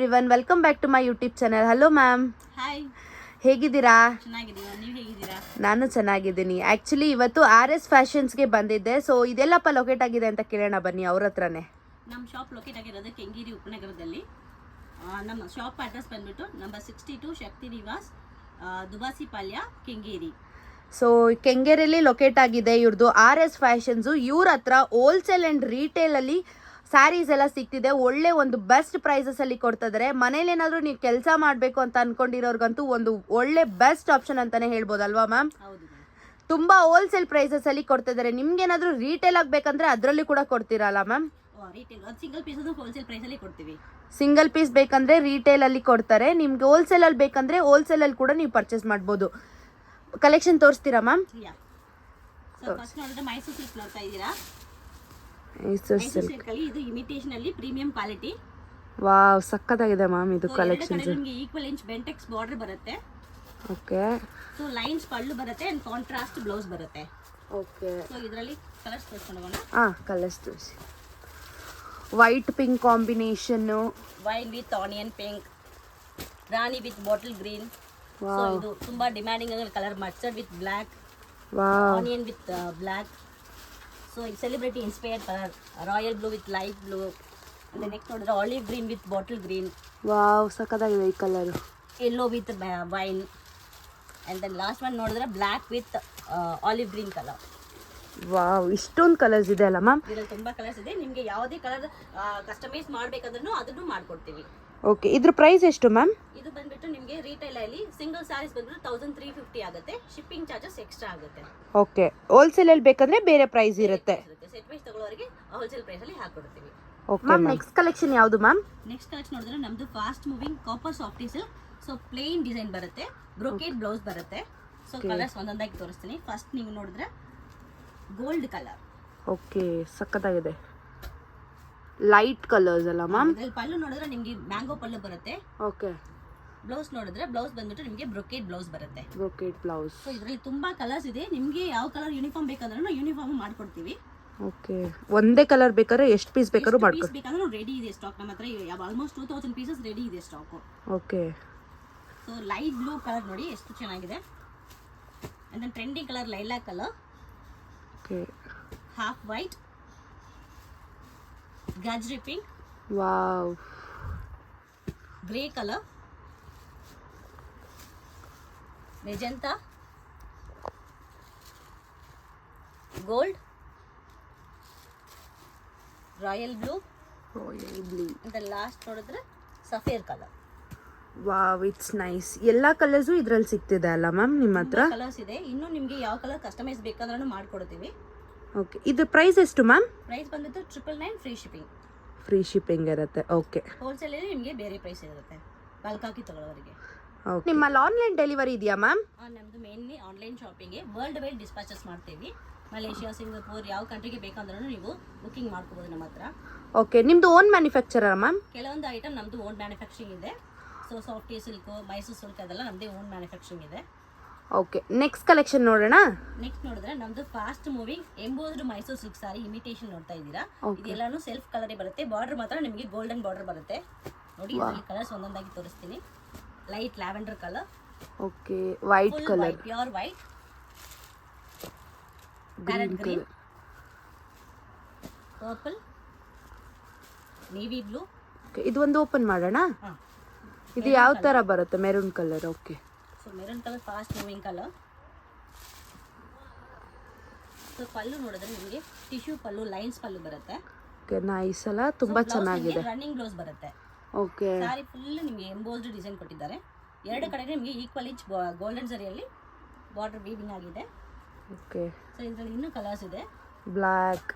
Everyone, welcome back to my YouTube channel. Hello ma'am, hi, ಹೇಗಿದ್ದೀರಾ? ಚೆನ್ನಾಗಿದ್ದೀವಿ. ನೀವು ಹೇಗಿದ್ದೀರಾ? ನಾನು ಚೆನ್ನಾಗಿದ್ದೀನಿ. ಆ್ಯಕ್ಚುಲಿ ಇವತ್ತು RS ಫ್ಯಾಷನ್ಸ್ಗೆ ಬಂದಿದ್ದೆ. ಸೊ ಇದೆಲ್ಲಪ್ಪ ಲೊಕೇಟ್ ಆಗಿದೆ ಅಂತ ಕೇಳೋಣ ಬನ್ನಿ ಅವ್ರ ಹತ್ರನೇ. ನಮ್ಮ ಶಾಪ್ ಲೊಕೇಟ್ ಆಗಿರೋದು ಕೆಂಗೇರಿ ಉಪನಗರದಲ್ಲಿ. ನಮ್ಮ ಶಾಪ್ ಅಡ್ರೆಸ್ ಬಂದ್ಬಿಟ್ಟು ನಂಬರ್ 62 ಶಕ್ತಿ ನಿವಾಸ್, ದುಬಾಸಿ ಪಾಳ್ಯ, ಕೆಂಗೇರಿ. ಸೊ ಕೆಂಗೇರಿಯಲ್ಲಿ ಲೊಕೇಟ್ ಆಗಿದೆ ಇವ್ರದ್ದು RS ಫ್ಯಾಷನ್ಸು. ಇವ್ರ ಹತ್ರ ಹೋಲ್ಸೇಲ್ ಆ್ಯಂಡ್ ರಿಟೇಲಲ್ಲಿ ಸ್ಯಾರೀಸ್ ಎಲ್ಲ ಸಿಗ್ತಿದೆ. ಒಳ್ಳೆ ಒಂದು ಬೆಸ್ಟ್ ಪ್ರೈಸಸಲ್ಲಿ ಕೊಡ್ತಾ ಇದ್ದಾರೆ. ಮನೇಲಿ ಏನಾದರೂ ನೀವು ಕೆಲಸ ಮಾಡಬೇಕು ಅಂತ ಅನ್ಕೊಂಡಿರೋರ್ಗಂತೂ ಒಂದು ಒಳ್ಳೆ ಬೆಸ್ಟ್ ಆಪ್ಷನ್ ಅಂತಲೇ ಹೇಳ್ಬೋದಲ್ವಾ ಮ್ಯಾಮ್? ಹೌದು, ತುಂಬ ಹೋಲ್ಸೇಲ್ ಪ್ರೈಸಸಲ್ಲಿ ಕೊಡ್ತಾ ಇದ್ದಾರೆ. ನಿಮ್ಗೇನಾದರೂ ರೀಟೇಲ್ ಆಗಬೇಕಂದ್ರೆ ಅದರಲ್ಲಿ ಕೂಡ ಕೊಡ್ತೀರಲ್ಲ ma'am? Retail single piece wholesale ಪ್ರೈಸಲ್ಲಿ ಕೊಡ್ತೀವಿ. ಸಿಂಗಲ್ ಪೀಸ್ ಬೇಕಂದ್ರೆ ರಿಟೇಲಲ್ಲಿ ಕೊಡ್ತಾರೆ. ನಿಮ್ಗೆ ಹೋಲ್ಸೇಲಲ್ಲಿ ಬೇಕಂದ್ರೆ ಹೋಲ್ಸೇಲಲ್ಲಿ ಕೂಡ ನೀವು ಪರ್ಚೇಸ್ ಮಾಡ್ಬೋದು. Collection ತೋರಿಸ್ತೀರಾ ma'am? ಫಸ್ಟ್ ನೋಡಿದ್ರೆ ಮೈಸೂರು ಸಿಲ್ಕ್ ನೋಡ್ತಾ ಇದ್ದೀರಾ. ಮೈಸೂರು ಮೈಸೂರು ಸಿಲ್ಕ್ ಅಲ್ಲಿ ಇದು ಇಮಿಟೇಷನ್ ಅಲ್ಲಿ ಪ್ರೀಮಿಯಂ ಕ್ವಾಲಿಟಿ. ವಾವ್, ಸಕ್ಕತ್ತಾಗಿದೆ ಮ್ಯಾಮ್ ಇದು ಕಲೆಕ್ಷನ್. ನಿಮಗೆ ಈಕ್ವಲ್ ಇಂಚ್ ಬೆಂಟೆಕ್ಸ್ ಬಾರ್ಡರ್ ಬರುತ್ತೆ. ಓಕೆ. ಸೊ ಲೈನ್ಸ್ ಪಲ್ಲು ಬರುತ್ತೆ ಅಂಡ್ ಕಾಂಟ್ರಾಸ್ಟ್ ಬ್ಲೌಸ್ ಬರುತ್ತೆ. ಓಕೆ. ಸೊ ಇದರಲ್ಲಿ ಕಲರ್ಸ್ ತೋರಿಸ್ಕೊಂಡು ಹೋಗೋಣ. ಕಲರ್ಸ್ ತೋರಿಸಿ. White pink combination, wine with onion pink, rani with bottle green. So ಇದು ತುಂಬಾ ಡಿಮ್ಯಾಂಡಿಂಗ್ ಆಗಿ colour. Mustard with black, onion with black. So celebrity inspired colour. Royal blue with light blue. ಮತ್ತೆ next ನೋಡಿದ್ರೆ olive green with bottle green. Wow, ಸಕ್ಕತ್ತಾಗಿದೆ ಈ colour. Yellow with wine. And then last one ನೋಡಿದ್ರೆ black with olive green colour. Wow, ಇಷ್ಟೊಂದು colours ಇದೆ ಅಲ್ಲ ma'am? ಇದರಲ್ಲಿ ತುಂಬಾ ಕಲರ್ಸ್ ಇದೆ. ನಿಮಗೆ ಯಾವುದೇ ಕಲರ್ ಕಸ್ಟಮೈಸ್ ಮಾಡಬೇಕಾದ್ರೂ ಅದನ್ನು ಮಾಡ್ಕೊಡ್ತೀವಿ. ಓಕೆ, ಇದ್ರ ಪ್ರೈಸ್ ಎಷ್ಟು ಮ್ಯಾಮ್? ಇದು ಬಂದ್ಬಿಟ್ಟು ನಿಮಗೆ ರಿಟೇಲ್ ಅಲ್ಲಿ ಸಿಂಗಲ್ ಸ್ಯಾರೀಸ್ ಬಂದ್ಬಿಟ್ಟು 1350 ಆಗುತ್ತೆ. ಶಿಪ್ಪಿಂಗ್ ಚಾರ್ಜಸ್ ಎಕ್ಸ್ಟ್ರಾ ಆಗುತ್ತೆ. ಓಕೆ, ಹೋಲ್ಸೇಲಲ್ಲಿ ಬೇಕಂದ್ರೆ ಬೇರೆ ಪ್ರೈಸ್ ಇರುತ್ತೆ. ಸೆಟ್ ವೈಸ್ ತಗೊಳ್ಳೋರಿಗೆ ಹೋಲ್ಸೇಲ್ ಪ್ರೈಸ್ ಅಲ್ಲಿ ಹಾಕೊಡ್ತೀವಿ. ಓಕೆ ಮ್ಯಾಮ್, ನೆಕ್ಸ್ಟ್ ಕಲೆಕ್ಷನ್ ಯಾವುದು ಮ್ಯಾಮ್? ನೆಕ್ಸ್ಟ್ ಕಲೆಕ್ಷನ್ ನೋಡಿದ್ರೆ ನಮ್ದು fast moving copper softy silk. So plane design ಬರುತ್ತೆ, ಬ್ರೊಕೇಡ್ ಬ್ಲೌಸ್ ಬರುತ್ತೆ. ಸೊ ಕಲರ್ಸ್ ಒಂದೊಂದಾಗಿ ತೋರಿಸ್ತೀನಿ. ಫಸ್ಟ್ ನೀವು ನೋಡಿದ್ರೆ ಗೋಲ್ಡ್ ಕಲರ್. ಓಕೆ, ಸಕ್ಕತ್ತಾಗಿದೆ. ಲೈಟ್ ಕಲರ್ಸ್ ಅಲ್ಲ ಮ್ಯಾಮ್? ಇದ್ರಲ್ಲಿ ಪಲ್ಲು ನೋಡಿದ್ರೆ ನಿಮಗೆ ಮ್ಯಾಂಗೋ ಪಲ್ಲು ಬರುತ್ತೆ. ಓಕೆ. ಬ್ಲೌಸ್ ನೋಡಿದ್ರೆ ಬ್ಲೌಸ್ ಬಂದ್ಬಿಟ್ಟು ನಿಮಗೆ ಬ್ರೊಕೇಡ್ ಬ್ಲೌಸ್ ಬರುತ್ತೆ. Brocade blouse. ಸೊ ಇದರಲ್ಲಿ ತುಂಬಾ ಕಲರ್ಸ್ ಇದೆ. ನಿಮಗೆ ಯಾವ ಕಲರ್ ಯೂನಿಫಾರ್ಮ್ ಬೇಕಾದ್ರೂ ಯೂನಿಫಾರ್ಮ್ ಮಾಡ್ಕೊಡ್ತೀವಿ. ಓಕೆ, ಒಂದೇ ಕಲರ್ ಬೇಕಾದ್ರೆ ಎಷ್ಟು ಪೀಸ್ ಬೇಕಾದ್ರೂ ಮಾಡ್ಕೊಡ್ತೀವಿ. ಬೇಕಂದ್ರೆ ರೆಡಿ ಇದೆ ಸ್ಟಾಕ್ ನಮ್ಮ ಹತ್ರ. ಆಲ್ಮೋಸ್ಟ್ 2000 ಪೀಸಸ್ ರೆಡಿ ಇದೆ stock. Okay. So light blue colour ನೋಡಿ ಎಷ್ಟು ಚೆನ್ನಾಗಿದೆ. And then trendy colour lilac colour. Okay. Half white, ಗಾಜರಿ pink, wow, grey colour, magenta, gold, royal blue, royal blue. ಅಂತ ಲಾಸ್ಟ್ ನೋಡಿದ್ರೆ sapphire colour. Wow, it's nice. ಎಲ್ಲ colours ಇದ್ರಲ್ಲಿ ಸಿಗ್ತಿದೆ ಅಲ್ಲ ಮ್ಯಾಮ್ ನಿಮ್ಮ ಹತ್ರ? ಕಲರ್ಸ್ ಇದೆ. ಇನ್ನು ನಿಮಗೆ ಯಾವ ಕಲರ್ ಕಸ್ಟಮೈಸ್ ಬೇಕಾದ್ರೂ ಮಾಡ್ಕೊಡ್ತೀವಿ. ಓಕೆ, ಇದು ಪ್ರೈಸ್ ಎಷ್ಟು ಮ್ಯಾಮ್? ಪ್ರೈಸ್ ಬಂದಿದ್ದು 999 ಫ್ರೀ ಶಿಪ್ಪಿಂಗ್. ಫ್ರೀ ಶಿಪ್ಪಿಂಗ್ ಇರುತ್ತೆ. ಓಕೆ. ಹೋಲ್ಸೇಲ್ ಅಲ್ಲಿ ನಿಮಗೆ ಬೇರೆ ಪ್ರೈಸ್ ಇರುತ್ತೆ ಬಲ್ಕ್ ಹಾಕಿ ತಗೊಳ್ಳೋರಿಗೆ. ಓಕೆ. ನಿಮ್ಮಲ್ಲಿ ಆನ್ಲೈನ್ ಡೆಲಿವರಿ ಇದೆಯಾ ಮ್ಯಾಮ್? ನಮ್ದು ಮೇನ್ಲಿ ಆನ್ಲೈನ್ ಶಾಪಿಂಗ್ಗೆ ವರ್ಲ್ಡ್ ವೈಡ್ ಡಿಸ್ಪ್ಯಾಚಸ್ ಮಾಡ್ತೀವಿ. ಮಲೇಷಿಯಾ, ಸಿಂಗಾಪುರ್ ಯಾವ ಕಂಟ್ರಿಗೆ ಬೇಕಂದ್ರೂ ನೀವು ಬುಕಿಂಗ್ ಮಾಡ್ಕೋಬೋದು ನಮ್ಮ ಹತ್ರ. ಓಕೆ, ನಿಮ್ದು ಓನ್ ಮ್ಯಾನುಫ್ಯಾಕ್ಚರರ್ ಮ್ಯಾಮ್? ಕೆಲವೊಂದು ಐಟಮ್ ನಮ್ದು ಓನ್ ಮ್ಯಾನುಫ್ಯಾಕ್ಚರಿಂಗ್ ಇದೆ. So softy silk, Mysore silk ಅದೆಲ್ಲ ನಮ್ಮದೇ ಓನ್ ಮ್ಯಾನುಫ್ಯಾಕ್ಚರಿಂಗ್ ಇದೆ. ಓಕೆ, ನೆಕ್ಸ್ಟ್ ಕಲೆಕ್ಷನ್ ನೋಡೋಣ. ನೆಕ್ಸ್ಟ್ ನೋಡಿದ್ರೆ ನಮ್ದು fast moving embossed Mysore silk sari imitation ನೋಡ್ತಾ ಇದ್ದೀರಾ. ಇದೆಲ್ಲಾನು ಸೆಲ್ಫ್ ಕಲರೇ ಬರುತ್ತೆ. ಬಾರ್ಡರ್ ಮಾತ್ರ ನಿಮಗೆ ಗೋಲ್ಡನ್ ಬಾರ್ಡರ್ ಬರುತ್ತೆ. ನೋಡಿ ಇದರಲ್ಲಿ ಕಲರ್ಸ್ ಒಂದೊಂದಾಗಿ ತೋರಿಸ್ತೀನಿ. Light lavender colour. Okay, white colour, pure white, parrot green, purple, navy blue. Okay, ಇದು ಒಂದು ಓಪನ್ ಮಾಡೋಣ. ಇದು ಯಾವ ತರ ಬರುತ್ತೆ? Maroon colour. Okay. So maroon colour fast moving colour. So pallu ನೋಡಿದ್ರೆ ನಿಮಗೆ ಟಿಶ್ಯೂ ಪಲ್ಲು, ಲೈನ್ಸ್ ಪಲ್ಲು ಬರುತ್ತೆ. ಓಕೆ, ನೈಸ್ ಅಲ್ಲ, ತುಂಬಾ ಚೆನ್ನಾಗಿದೆ. ರನ್ನಿಂಗ್ ಬ್ಲೌಸ್ ಬರುತ್ತೆ. ಓಕೆ. ಸಾರಿ ಫುಲ್ ನಿಮಗೆ ಎಂಬೋಸ್ಡ್ ಡಿಸೈನ್ ಕೊಟ್ಟಿದ್ದಾರೆ. ಎರಡು ಕಡೆ ನಿಮಗೆ ಈಕ್ವಲ್ ಇಂಚ್ ಗೋಲ್ಡನ್ ಜರಿಯಲ್ಲಿ ಬಾರ್ಡರ್ ವೀವಿಂಗ್ ಆಗಿದೆ. ಓಕೆ. ಸೊ ಇದರಲ್ಲಿ ಇನ್ನೂ ಕಲರ್ಸ್ ಇದೆ. Black,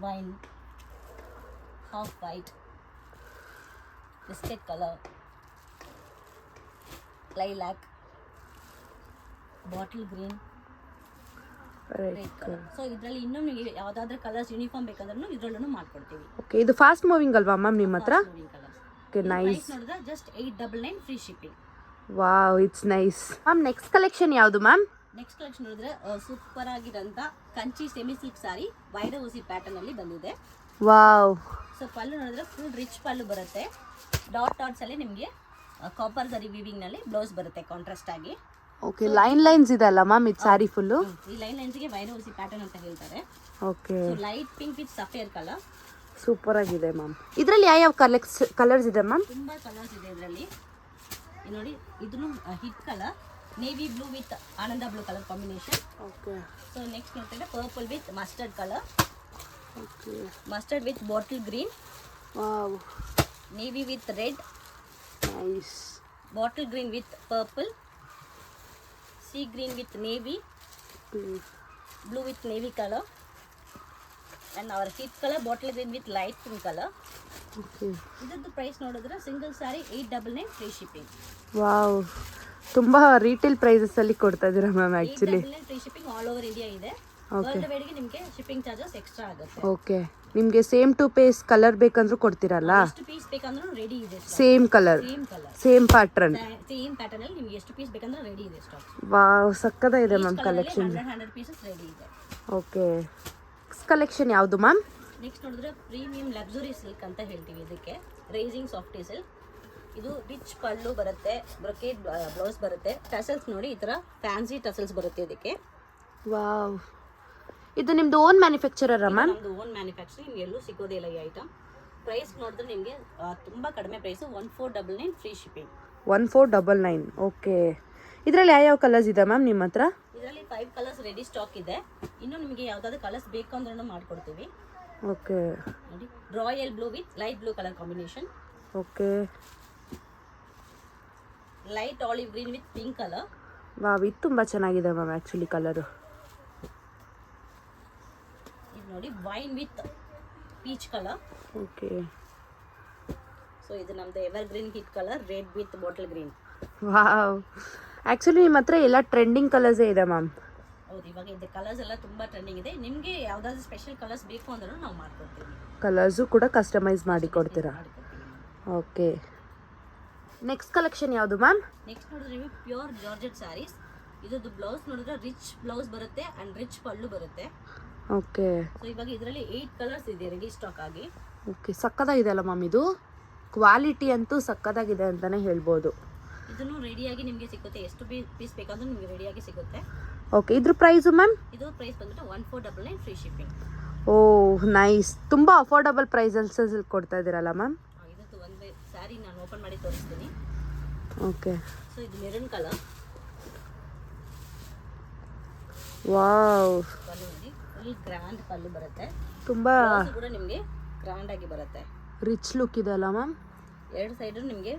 wine, half white, biscuit colour, lilac, bottle green, red colour. So ಇದರಲ್ಲಿ ಇನ್ನೂ ನಿಮಗೆ ಯಾವುದಾದ್ರೂ ಕಲರ್ಸ್ ಯೂನಿಫಾರ್ಮ್ ಬೇಕಾದ್ರೂ ಇದರಲ್ಲೂ ಮಾಡ್ಕೊಡ್ತೀವಿ. ಓಕೆ, ಇದು ಫಾಸ್ಟ್ ಮೂವಿಂಗ್ ಅಲ್ವಾ ಮ್ಯಾಮ್ ನಿಮ್ಮ ಹತ್ರ? Okay, nice. ನೋಡಿದ್ರೆ just 899 free shipping. Wow, it's nice. Ma'am, next collection ಯಾವುದು ಮ್ಯಾಮ್? ನೆಕ್ಸ್ಟ್ ಕಲೆಕ್ಷನ್ ನೋಡಿದ್ರೆ ಸೂಪರ್ ಆಗಿರೋಂಥ ಕಂಚಿ ಸೆಮಿ ಸಿಲ್ಕ್ ಸಾರಿ ವೈಡ ಊಸಿ ಪ್ಯಾಟರ್ನ್ ಅಲ್ಲಿ ಬಂದಿದೆ. ವಾವ್. ಸೊ ಪಲ್ಲು ನೋಡಿದ್ರೆ ಫುಲ್ ರಿಚ್ ಪಲ್ಲು ಬರುತ್ತೆ. ಡಾಟ್ಸ್ ಅಲ್ಲಿ ನಿಮಗೆ ಕಾಪರ್ ಸರಿ ವೀವಿಂಗ್ ನಲ್ಲಿ ಬ್ಲೌಸ್ ಬರುತ್ತೆ ಕಾಂಟ್ರಾಸ್ಟ್ ಆಗಿ. ಓಕೆ, ಲೈನ್ಸ್ ಇದೆ ಅಲ್ಲ ಮ್ಯಾಮ್ ಇದು ಸ್ಯಾರಿ ಫುಲ್ಲು? ಈ ಲೈನ್ಸ್ ಗೆ ವೈರೂಸಿ ಪ್ಯಾಟರ್ನ್ ಅಂತ ಹೇಳ್ತಾರೆ. Okay, light pink with sapphire colour. Super ಆಗಿದೆ ಮ್ಯಾಮ್. ಇದರಲ್ಲಿ ಯಾವ ಕಲರ್ಸ್ ಇದೆ ಮ್ಯಾಮ್? ತುಂಬಾ ಕಲರ್ಸ್ ಇದೆ ಇದರಲ್ಲಿ. ನೋಡಿ ಇದನ್ನು hit colour navy blue with ಆನಂದ blue colour combination. Okay. So next ನೋಡ್ತಿದ್ರೆ purple with mustard colour. Okay. Mustard with bottle green. Wow. Navy with red. Nice. Bottle green with purple. Sea green with navy. Blue with navy colour. and our heat color bottle green with light pink color. Okay. ಇದರದ್ದು price ನೋಡಿದ್ರೆ single ಸಾರಿ 899 free shipping. Wow, ತುಂಬಾ retail prices ಅಲ್ಲಿ ಕೊಡ್ತಾ ಇದೀರಾ ma'am actually. 899 free shipping all over India ಇದೆ. World wide ಗೆ ನಿಮಗೆ shipping charges extra ಆಗುತ್ತೆ. ಓಕೆ. ನಿಮಗೆ ಸೇಮ್ ಟು ಪೀಸ್ ಕಲರ್ ಬೇಕಂದ್ರೂ ಕೊಡ್ತೀರಲ್ಲ? ಎಷ್ಟು ಪೀಸ್ ಬೇಕಂದ್ರೂ ರೆಡಿ ಇದೆ. Same colour, same pattern, same pattern ಅಲ್ಲಿ ನಿಮಗೆ ಎಷ್ಟು ಪೀಸ್ ಬೇಕಂದ್ರೆ ರೆಡಿ ಇದೆ ಸ್ಟಾಕ್. ವಾವ್, ಸಕ್ಕತ್ತಾಗಿದೆ ಮ್ಯಾಮ್ ಕಲೆಕ್ಷನ್. 100 ಪೀಸಸ್ ರೆಡಿ ಇದೆ. ಓಕೆ. ಕಲೆಕ್ಷನ್ ಯಾವುದು ಮ್ಯಾಮ್? ನೆಕ್ಸ್ಟ್ ನೋಡಿದ್ರೆ ಪ್ರೀಮಿಯಂ ಲಕ್ಸುರಿ ಸಿಲ್ಕ್ ಅಂತ ಹೇಳ್ತೀವಿ ಇದಕ್ಕೆ. Rising softy silk. ಇದು ರಿಚ್ ಪಲ್ಲು ಬರುತ್ತೆ, ಬ್ರೊಕೇಡ್ ಬ್ಲೌಸ್ ಬರುತ್ತೆ. ಟಸಲ್ಸ್ ನೋಡಿ ಈ ತರ ಫ್ಯಾನ್ಸಿ ಟಸಲ್ಸ್ ಬರುತ್ತೆ ಇದಕ್ಕೆ. ವಾವ್, ಇದು ನಿಮ್ದು ಓನ್ ಮ್ಯಾನುಫ್ಯಾಕ್ಚರರಾ ಮ್ಯಾಮ್? ನಮ್ದು ಓನ್ ಮ್ಯಾನುಫ್ಯಾಕ್ಚರಿಂಗ್, ನಿಮ್ಗೆ ಎಲ್ಲೂ ಸಿಗೋದಿಲ್ಲ ಈ ಐಟಮ್. ಪ್ರೈಸ್ ನೋಡಿದ್ರೆ ನಿಮಗೆ ತುಂಬಾ ಕಡಿಮೆ ಪ್ರೈಸ್, 1499 ಫ್ರೀ ಶಿಪ್ಪಿಂಗ್. 1499. ಓಕೆ. ಇದರಲ್ಲಿ ಯಾವ ಕಲರ್ಸ್ ಇದೆ ಮ್ಯಾಮ್ ನಿಮ್ಮ ಹತ್ರ? ಇದರಲ್ಲಿ 5 ಕಲರ್ಸ್ ರೆಡಿ ಸ್ಟಾಕ್ ಇದೆ. ಇನ್ನು ನಿಮಗೆ ಯಾವ್ದಾದ್ರು ಕಲರ್ಸ್ ಬೇಕು ಅಂದ್ರೂ ಮಾಡ್ಕೊಡ್ತೀವಿ. ಓಕೆ. ನೋಡಿ, royal blue with light blue colour combination. Okay. Light olive green with pink colour. Wow, ಇದು ತುಂಬಾ ಚೆನ್ನಾಗಿದೆ ಮ್ಯಾಮ್ ಆಕ್ಚುಲಿ ಕಲರ್. ಇದು ನೋಡಿ wine with peach colour. Okay. So ಇದು ನಮ್ದು evergreen hit colour red with bottle green. Wow, actually ನಿಮ್ಮ ಹತ್ರ ಎಲ್ಲ ಟ್ರೆಂಡಿಂಗ್ ಕಲರ್ಸೇ ಇದೆ ಮ್ಯಾಮ್. ಹೌದು, ಇವಾಗ ಇದು ಕಲರ್ಸ್ ಎಲ್ಲ ತುಂಬಾ ಟ್ರೆಂಡಿಂಗ್ ಇದೆ. ನಿಮಗೆ ಯಾವ್ದಾದ್ರು ಸ್ಪೆಷಲ್ ಕಲರ್ಸ್ ಬೇಕು ಅಂದ್ರೂ ನಾವು ಮಾಡ್ಕೊಡ್ತೀವಿ. ಕಲರ್ಸು ಕೂಡ ಕಸ್ಟಮೈಸ್ ಮಾಡಿ ಕೊಡ್ತೀರಾ? ಓಕೆ. ನೆಕ್ಸ್ಟ್ ಕಲೆಕ್ಷನ್ ಯಾವುದು ಮ್ಯಾಮ್? ನೆಕ್ಸ್ಟ್ ನೋಡಿದ್ರೆ ನೀವು ಪ್ಯೂರ್ ಜಾರ್ಜೆಟ್ ಸ್ಯಾರೀಸ್. ಇದ್ರದ್ದು ಬ್ಲೌಸ್ ನೋಡಿದ್ರೆ ರಿಚ್ ಬ್ಲೌಸ್ ಬರುತ್ತೆ ಅಂಡ್ ರಿಚ್ ಪಲ್ಲು ಬರುತ್ತೆ. ಓಕೆ. ಸೊ ಇವಾಗ ಇದರಲ್ಲಿ 8 ಕಲರ್ಸ್ ಇದೆ ರೆಡಿ ಸ್ಟಾಕ್ ಆಗಿ. ಓಕೆ, ಸಕ್ಕತ್ತಾಗಿದೆ ಅಲ್ಲ ಮ್ಯಾಮ್ ಇದು? ಕ್ವಾಲಿಟಿ ಅಂತೂ ಸಕ್ಕತ್ತಾಗಿದೆ ಅಂತಾನೆ ಹೇಳ್ಬೋದು. ಇದನ್ನು ರೆಡಿಯಾಗಿ ನಿಮಗೆ ಸಿಗುತ್ತೆ. ಎಷ್ಟು ಪೀಸ್ ಬೇಕಂದ್ರೆ ನಿಮಗೆ ರೆಡಿಯಾಗಿ ಸಿಗುತ್ತೆ. ಓಕೆ. ಇದ್ರ ಪ್ರೈಸು ಮ್ಯಾಮ್? ಇದು ಪ್ರೈಸ್ ಬಂದ್ಬಿಟ್ಟು 1499 ಫ್ರೀ ಶಿಪ್ಪಿಂಗ್. ಓಹ್ ನೈಸ್, ತುಂಬ ಅಫೋರ್ಡಬಲ್ ಪ್ರೈಸಲ್ಲಿ ಕೊಡ್ತಾ ಇದ್ದೀರಲ್ಲ ಮ್ಯಾಮ್? ಇದಕ್ಕೆ ಒಂದು ಸ್ಯಾರಿ ನಾನು ಓಪನ್ ಮಾಡಿ ತೋರಿಸ್ತೀನಿ. ಓಕೆ. ಸೊ ಇದು ಮೆರೂನ್ ಕಲರ್. ವಾವ್, ಪಲ್ಲು ನೋಡಿ ಫುಲ್ ಗ್ರ್ಯಾಂಡ್ ಪಲ್ಲು ಬರುತ್ತೆ. ತುಂಬ ಕೂಡ ನಿಮಗೆ ಗ್ರ್ಯಾಂಡ್ ಆಗಿ ಬರುತ್ತೆ. ರಿಚ್ ಲುಕ್ ಇದೆ ಅಲ್ಲ ಮ್ಯಾಮ್? ಎರಡು ಸೈಡ್ ನಿಮಗೆ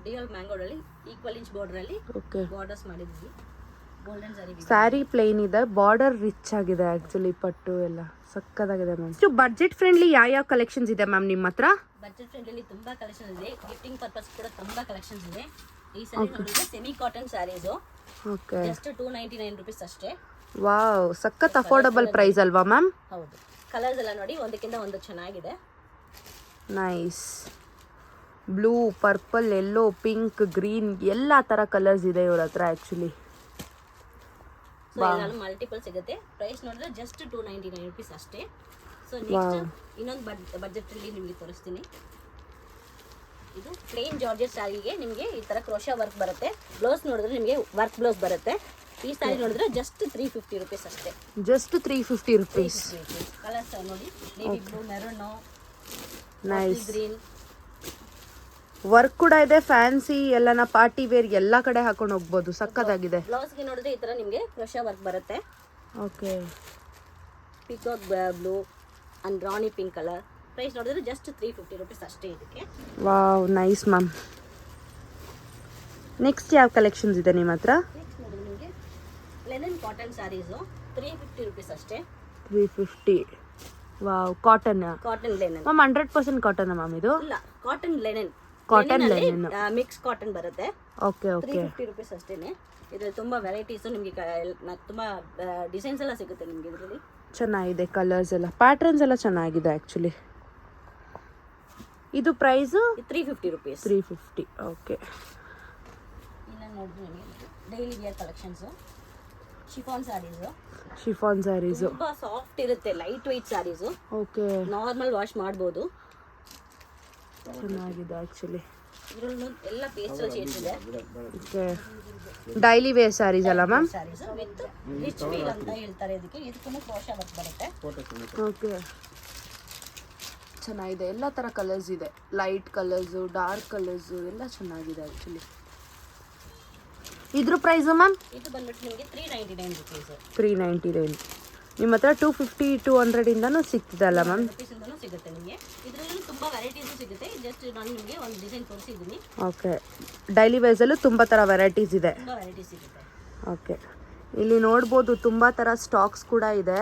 ಡಿಯಲ್ ಮ್ಯಾಂಗೋದಲ್ಲಿ ಈಕ್ವಲ್ ಇಂಚ್ ಬಾರ್ಡರ್ ಅಲ್ಲಿ ಓಕೆ ಬಾರ್ಡರ್ಸ್ ಮಾಡಿದ್ವಿ. ಗೋಲ್ಡನ್ ಸ್ಯಾರಿ ಪ್ಲೇನ್ ಇದೆ, ಬಾರ್ಡರ್ ರಿಚ್ ಆಗಿದೆ ಆಕ್ಚುಲಿ, ಪಟ್ಟು ಎಲ್ಲ ಸಕ್ಕತ್ತಾಗಿದೆ ಮ್ಯಾಮ್. ಇಷ್ಟು ಬಡ್ಜೆಟ್ ಫ್ರೆಂಡ್ಲಿ ಯಾವ ಕಲೆಕ್ಷನ್ಸ್ ಇದೆ ಮ್ಯಾಮ್ ನಿಮ್ಮ ಹತ್ರ? ಬಡ್ಜೆಟ್ ಫ್ರೆಂಡ್ಲಿ ತುಂಬಾ ಕಲೆಕ್ಷನ್ ಇದೆ. ಗಿಫ್ಟಿಂಗ್ ಪರ್ಪಸ್ ಕೂಡ ತುಂಬಾ ಕಲೆಕ್ಷನ್ಸ್ ಇದೆ. ಈ ಸ್ಯಾರಿ ನೋಡಿದ್ರೆ semi cotton saris. Okay. Just 299 rupees ಅಷ್ಟೇ. ವಾವ್, ಸಖತ್ ಅಫೋರ್ಡಬಲ್ ಪ್ರೈಸ್ ಅಲ್ವಾ ಮ್ಯಾಮ್? ಹೌದು. ಕಲರ್ಸ್ ಎಲ್ಲ ನೋಡಿ ಒಂದಕ್ಕಿಂತ ಒಂದು ಚೆನ್ನಾಗಿದೆ. Nice. Blue, purple, yellow, pink, green ಎಲ್ಲ ಥರ ಕಲರ್ಸ್ ಇದೆ ಇವ್ರ ಹತ್ರ ಆ್ಯಕ್ಚುಲಿ. ಸೊ ಇದರಲ್ಲಿ ಮಲ್ಟಿಪಲ್ ಸಿಗುತ್ತೆ. ಪ್ರೈಸ್ ನೋಡಿದ್ರೆ ಜಸ್ಟ್ 299 ರುಪೀಸ್ ಅಷ್ಟೇ. ಸೊ ನೆಕ್ಸ್ಟ್ ಇನ್ನೊಂದು ಬಡ್ಜೆಟ್ ಅಲ್ಲಿ ನಿಮಗೆ ತೋರಿಸ್ತೀನಿ. ಇದು ಪ್ಲೇನ್ ಜಾರ್ಜೆಟ್ ಸ್ಯಾರಿಗೆ ನಿಮಗೆ ಈ ತರ ಕ್ರೋಶಾ ವರ್ಕ್ ಬರುತ್ತೆ. ಬ್ಲೌಸ್ ನೋಡಿದ್ರೆ ನಿಮಗೆ ವರ್ಕ್ ಬ್ಲೌಸ್ ಬರುತ್ತೆ. ಈ ಸ್ಯಾರಿ ನೋಡಿದ್ರೆ ಜಸ್ಟ್ 350 ರುಪೀಸ್ ಅಷ್ಟೇ. Just 350 rupees. ಕಲರ್ಸ್ ನೋಡಿ, navy blue, maroon, nice. Green. Work ಕೂಡ ಇದೆ, ಫ್ಯಾನ್ಸಿ ಎಲ್ಲನ ಪಾರ್ಟಿ ವೇರ್ ಎಲ್ಲ ಕಡೆ ಹಾಕೊಂಡು ಹೋಗ್ಬೋದು, ಸಕ್ಕತ್ತಾಗಿದೆ. ಬ್ಲೌಸ್ಗೆ ನೋಡಿದ್ರೆ ಈ ತರ ನಿಮಗೆ ಕ್ರೋಶಾ ವರ್ಕ್ ಬರುತ್ತೆ. Okay. Peacock blue and rani pink colour. Price ನೋಡಿದ್ರೆ ಜಸ್ಟ್ 350 ರುಪೀಸ್ ಅಷ್ಟೇ ಇದಕ್ಕೆ. Wow, nice ma'am. ನೆಕ್ಸ್ಟ್ ಯಾವ ಕಲೆಕ್ಷನ್ಸ್ ಇದೆ ನಿಮ್ಮ ಹತ್ರ? ನೆಕ್ಸ್ಟ್ ನೋಡಿದ್ರೆ ನಿಮಗೆ ಲೆನನ್ ಕಾಟನ್ ಸ್ಯಾರೀಸು 350 ರುಪೀಸ್ ಅಷ್ಟೇ. 350. Wow, cotton. Cotton linen ma'am 100% cotton ma'am ಇದು? ಇಲ್ಲ, cotton linen. Cotton linen mix cotton ಬರುತ್ತೆ. Okay okay. 350 ರುಪೀಸ್ ಅಷ್ಟೇನೆ. ಇದರಲ್ಲಿ ತುಂಬಾ ವೆರೈಟೀಸ್ ನಿಮಗೆ ತುಂಬಾ ಡಿಸೈನ್ಸ್ ಎಲ್ಲ ಸಿಗುತ್ತೆ ನಿಮಗೆ ಇದರಲ್ಲಿ. ಚೆನ್ನಾಗಿದೆ, ಕಲರ್ಸ್ ಎಲ್ಲ, ಪ್ಯಾಟರ್ನ್ಸ್ ಎಲ್ಲ ಚೆನ್ನಾಗಿದೆ ಆ್ಯಕ್ಚುಲಿ. ಇದು ಪ್ರೈಸು 350 ರುಪೀಸ್. 350. ಓಕೆ. ಇನ್ನು ನೋಡಿದ್ರೆ ನಿಮಗೆ daily wear collections chiffon saris. Chiffon saris ತುಂಬಾ ಸಾಫ್ಟ್ ಸಾಫ್ಟ್ ಇರುತ್ತೆ, light weight saris, okay, normal wash ಮಾಡ್ಬೋದು. ಚೆನ್ನಾಗಿದೆ ಆ್ಯಕ್ಚುಲಿ. ಇದ್ರಲ್ಲೂ ಎಲ್ಲ ಪೇಸ್ಟಲ್ ಶೇಡ್ಸ್ ಇದೆ. ಓಕೆ, ಡೈಲಿ ವೇರ್ ಸ್ಯಾರೀಸ್ ಅಲ್ಲ ma'am? Saris with rich feel ಅಂತ ಹೇಳ್ತಾರೆ ಇದಕ್ಕೆ. ಇದಕ್ಕೂ ಕ್ರೋಶಾ ವರ್ಕ್ ಬರುತ್ತೆ. ಓಕೆ, ಚೆನ್ನಾಗಿದೆ. ಎಲ್ಲ ಥರ ಕಲರ್ಸ್ ಇದೆ, ಲೈಟ್ ಕಲರ್ಸು, ಡಾರ್ಕ್ ಕಲರ್ಸು ಎಲ್ಲ ಚೆನ್ನಾಗಿದೆ ಆ್ಯಕ್ಚುಲಿ. ಇದ್ರ ಪ್ರೈಸು ಮ್ಯಾಮ್? ಇದು ಬಂದ್ಬಿಟ್ಟು ನಿಮಗೆ 399 ರುಪೀಸ್. 399. ನಿಮ್ಮ ಹತ್ರ 250 200 ಸಿಗ್ತಿದೆ ಅಲ್ಲ ಮ್ಯಾಮ್? ರುಪೀಸಿಂದನೂ ಸಿಗುತ್ತೆ ನಿಮಗೆ. ಇದರಲ್ಲಿ ತುಂಬ ವೆರೈಟೀಸು ಸಿಗುತ್ತೆ. ಜಸ್ಟ್ ನಾನು ನಿಮಗೆ ಒಂದು ಡಿಸೈನ್ ತೋರಿಸಿದ್ದೀನಿ. ಓಕೆ, ಡೈಲಿ ವೇರ್ಸಲ್ಲೂ ತುಂಬ ಥರ ವೆರೈಟೀಸ್ ಇದೆ. ತುಂಬ ವೆರೈಟೀಸ್ ಸಿಗುತ್ತೆ. ಓಕೆ, ಇಲ್ಲಿ ನೋಡ್ಬೋದು ತುಂಬ ಥರ ಸ್ಟಾಕ್ಸ್ ಕೂಡ ಇದೆ.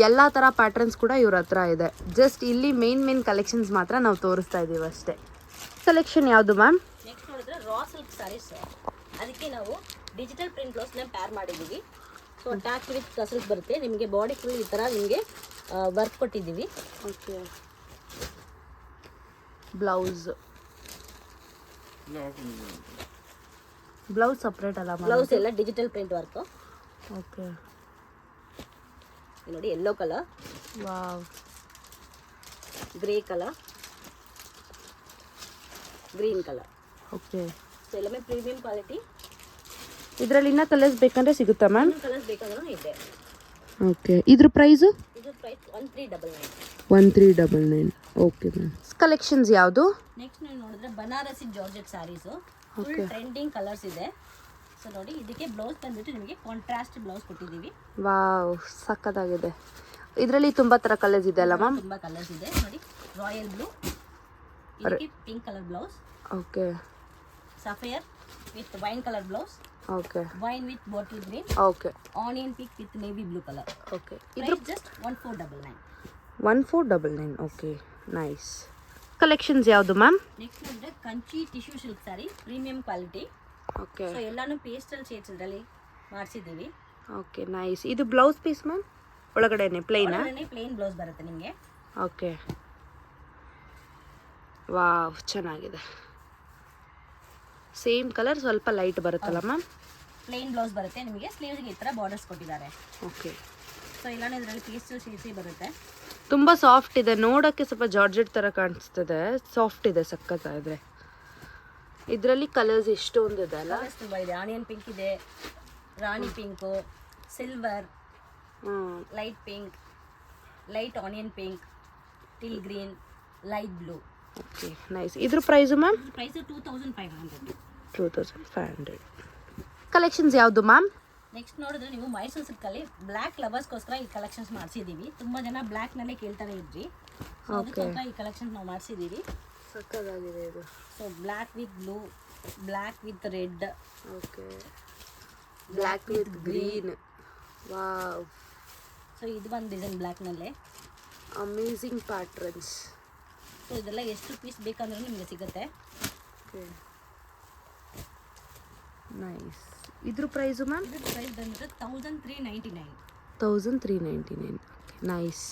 ಎಲ್ಲ ಥರ ಪ್ಯಾಟರ್ನ್ಸ್ ಕೂಡ ಇವ್ರ ಹತ್ರ ಇದೆ. ಜಸ್ಟ್ ಇಲ್ಲಿ ಮೇನ್ ಕಲೆಕ್ಷನ್ಸ್ ಮಾತ್ರ ನಾವು ತೋರಿಸ್ತಾ ಇದ್ದೀವಿ ಅಷ್ಟೇ. ಕಲೆಕ್ಷನ್ ಯಾವುದು ಮ್ಯಾಮ್? ನೆಕ್ಸ್ಟ್ ನೋಡಿದ್ರೆ ರಾ ಸಿಲ್ಕ್ ಸ್ಯಾರೀಸ್. ಅದಕ್ಕೆ ನಾವು ಡಿಜಿಟಲ್ ಪ್ರಿಂಟ್ ಬ್ಲೌಸ್ನ ಪ್ಯಾರ್ ಮಾಡಿದ್ದೀವಿ. ಸೊ ಅಟ್ಯಾಚ್ ವಿತ್ ಟಸಲ್ಸ್ ಬರುತ್ತೆ. ನಿಮಗೆ ಬಾಡಿ ಫುಲ್ ಈ ಥರ ನಿಮಗೆ ವರ್ಕ್ ಕೊಟ್ಟಿದ್ದೀವಿ. ಓಕೆ, ಬ್ಲೌಸ್ ಸಪ್ರೇಟ್ ಅಲ್ಲ ಮ್ಯಾಮ್? ಬ್ಲೌಸ್ ಎಲ್ಲ ಡಿಜಿಟಲ್ ಪ್ರಿಂಟ್ ವರ್ಕ್. ಓಕೆ, ನೋಡಿ, yellow colour, wow, grey colour, green colour. Okay, so ಎಲ್ಲமே ಪ್ರೀಮಿಯಂ ಕ್ವಾಲಿಟಿ. ಇದರಲ್ಲಿ ಇನ್ನೂ ಕಲರ್ಸ್ ಬೇಕಂದ್ರೆ ಸಿಗುತ್ತಾ ಮ್ಯಾಮ್? ಕಲರ್ಸ್ ಬೇಕಾದ್ರೂ ಇದೆ. ಓಕೆ, ಇದ್ರ ಪ್ರೈಸು? ಇದು ಪ್ರೈಸ್ 1399. 1399. Okay ma'am. ಕಲೆಕ್ಷನ್ಸ್ ಯಾವುದು? ನೆಕ್ಸ್ಟ್ ನೀವು ನೋಡಿದ್ರೆ Banarasi georgette saris. Full trending colours ಇದೆ. ಸೊ ನೋಡಿ, ಇದಕ್ಕೆ ಬ್ಲೌಸ್ ಬಂದ್ಬಿಟ್ಟು ನಿಮಗೆ ಕಾಂಟ್ರಾಸ್ಟ್ ಬ್ಲೌಸ್ ಕೊಟ್ಟಿದ್ದೀವಿ. ವಾವ್, ಸಕ್ಕತ್ತಾಗಿದೆ. ಇದರಲ್ಲಿ ತುಂಬ ಥರ ಕಲರ್ಸ್ ಇದೆ ಅಲ್ಲ ಮ್ಯಾಮ್? ತುಂಬ ಕಲರ್ಸ್ ಇದೆ ನೋಡಿ. ರಾಯಲ್ ಬ್ಲೂ, ಇದಕ್ಕೆ pink colour blouse. Okay, sapphire with wine colour blouse. Okay, wine with bottle green. Okay, onion pink with navy blue colour. Okay, ಇದು ಜಸ್ಟ್ 1499. 1499. Okay, nice. ಕಲೆಕ್ಷನ್ಸ್ ಯಾವುದು ma'am? Next ನೋಡಿದ್ರೆ Kanchi tissue silk sari, premium quality. Okay, so ಎಲ್ಲಾನು pastel shades ಇದರಲ್ಲಿ ಮಾಡಿಸಿದ್ದೀವಿ. Okay, nice. ಇದು blouse piece ma'am? ಒಳಗಡೆನೆ ಪ್ಲೇನಾ? Plain blouse ಬರುತ್ತೆ ನಿಮಗೆ. ಓಕೆ, ವಾವ್, ಚೆನ್ನಾಗಿದೆ. ಸೇಮ್ ಕಲರ್, ಸ್ವಲ್ಪ ಲೈಟ್ ಬರುತ್ತಲ್ಲ ಮ್ಯಾಮ್? ಪ್ಲೇನ್ ಬ್ಲೌಸ್ ಬರುತ್ತೆ ನಿಮಗೆ. ಸ್ಲೀವ್ಸ್ಗೆ ಈ ಥರ ಬಾರ್ಡರ್ಸ್ ಕೊಟ್ಟಿದ್ದಾರೆ. ಓಕೆ, ಸೊ ಎಲ್ಲಾನು ಇದರಲ್ಲಿ ಪೇಸ್ಟಲ್ ಶೇಡ್ಸೇ ಬರುತ್ತೆ. ತುಂಬ ಸಾಫ್ಟ್ ಇದೆ, ನೋಡೋಕ್ಕೆ ಸ್ವಲ್ಪ ಜಾರ್ಜೆಟ್ ಥರ ಕಾಣಿಸ್ತದೆ. ಸಾಫ್ಟ್ ಇದೆ, ಸಕ್ಕತ್ತಾಗಿದೆ. ಇದರಲ್ಲಿ ಕಲರ್ಸ್ ಎಷ್ಟೊಂದಿದೆ ಅಲ್ಲ? ಕಲರ್ಸ್ ತುಂಬ ಇದೆ. ಆನಿಯನ್ ಪಿಂಕ್ ಇದೆ, ರಾಣಿ pink, silver, light pink, light onion pink, teal green, light blue. Okay, nice. ಇದ್ರ ಪ್ರೈಸು ಮ್ಯಾಮ್? ಪ್ರೈಸ್ 2500. 2500. ಕಲೆಕ್ಷನ್ಸ್ ಯಾವುದು ಮ್ಯಾಮ್? ನೆಕ್ಸ್ಟ್ ನೋಡಿದ್ರೆ ನೀವು ಮೈಸೂರು ಸಿಲ್ಕಲ್ಲಿ ಬ್ಲ್ಯಾಕ್ ಲವರ್ಸ್ಗೋಸ್ಕರ ಈ ಕಲೆಕ್ಷನ್ಸ್ ಮಾಡಿಸಿದ್ದೀವಿ. ತುಂಬ ಜನ ಬ್ಲ್ಯಾಕ್ನಲ್ಲೇ ಕೇಳ್ತಾನೆ ಇದ್ರಿ. ಅದಕ್ಕೋಸ್ಕರ ಈ ಕಲೆಕ್ಷನ್ಸ್ ನಾವು ಮಾಡಿಸಿದ್ದೀವಿ. ಸಕ್ಕತ್ತಾಗಿದೆ ಇದು. So black with blue, black with red, okay, black with green. Wow, so ಇದು ಒಂದು ಡಿಸೈನ್ ಬ್ಲ್ಯಾಕ್ನಲ್ಲೇ. Amazing patterns. ಸೊ ಇದೆಲ್ಲ ಎಷ್ಟು ಪೀಸ್ ಬೇಕಂದ್ರೂ ನಿಮಗೆ ಸಿಗುತ್ತೆ. Okay, nice. ಇದ್ರ ಪ್ರೈಸು ಮ್ಯಾಮ್? ಇದ್ರ ಪ್ರೈಸ್ ಬಂದ್ಬಿಟ್ಟು 1399. 1399. Okay, nice.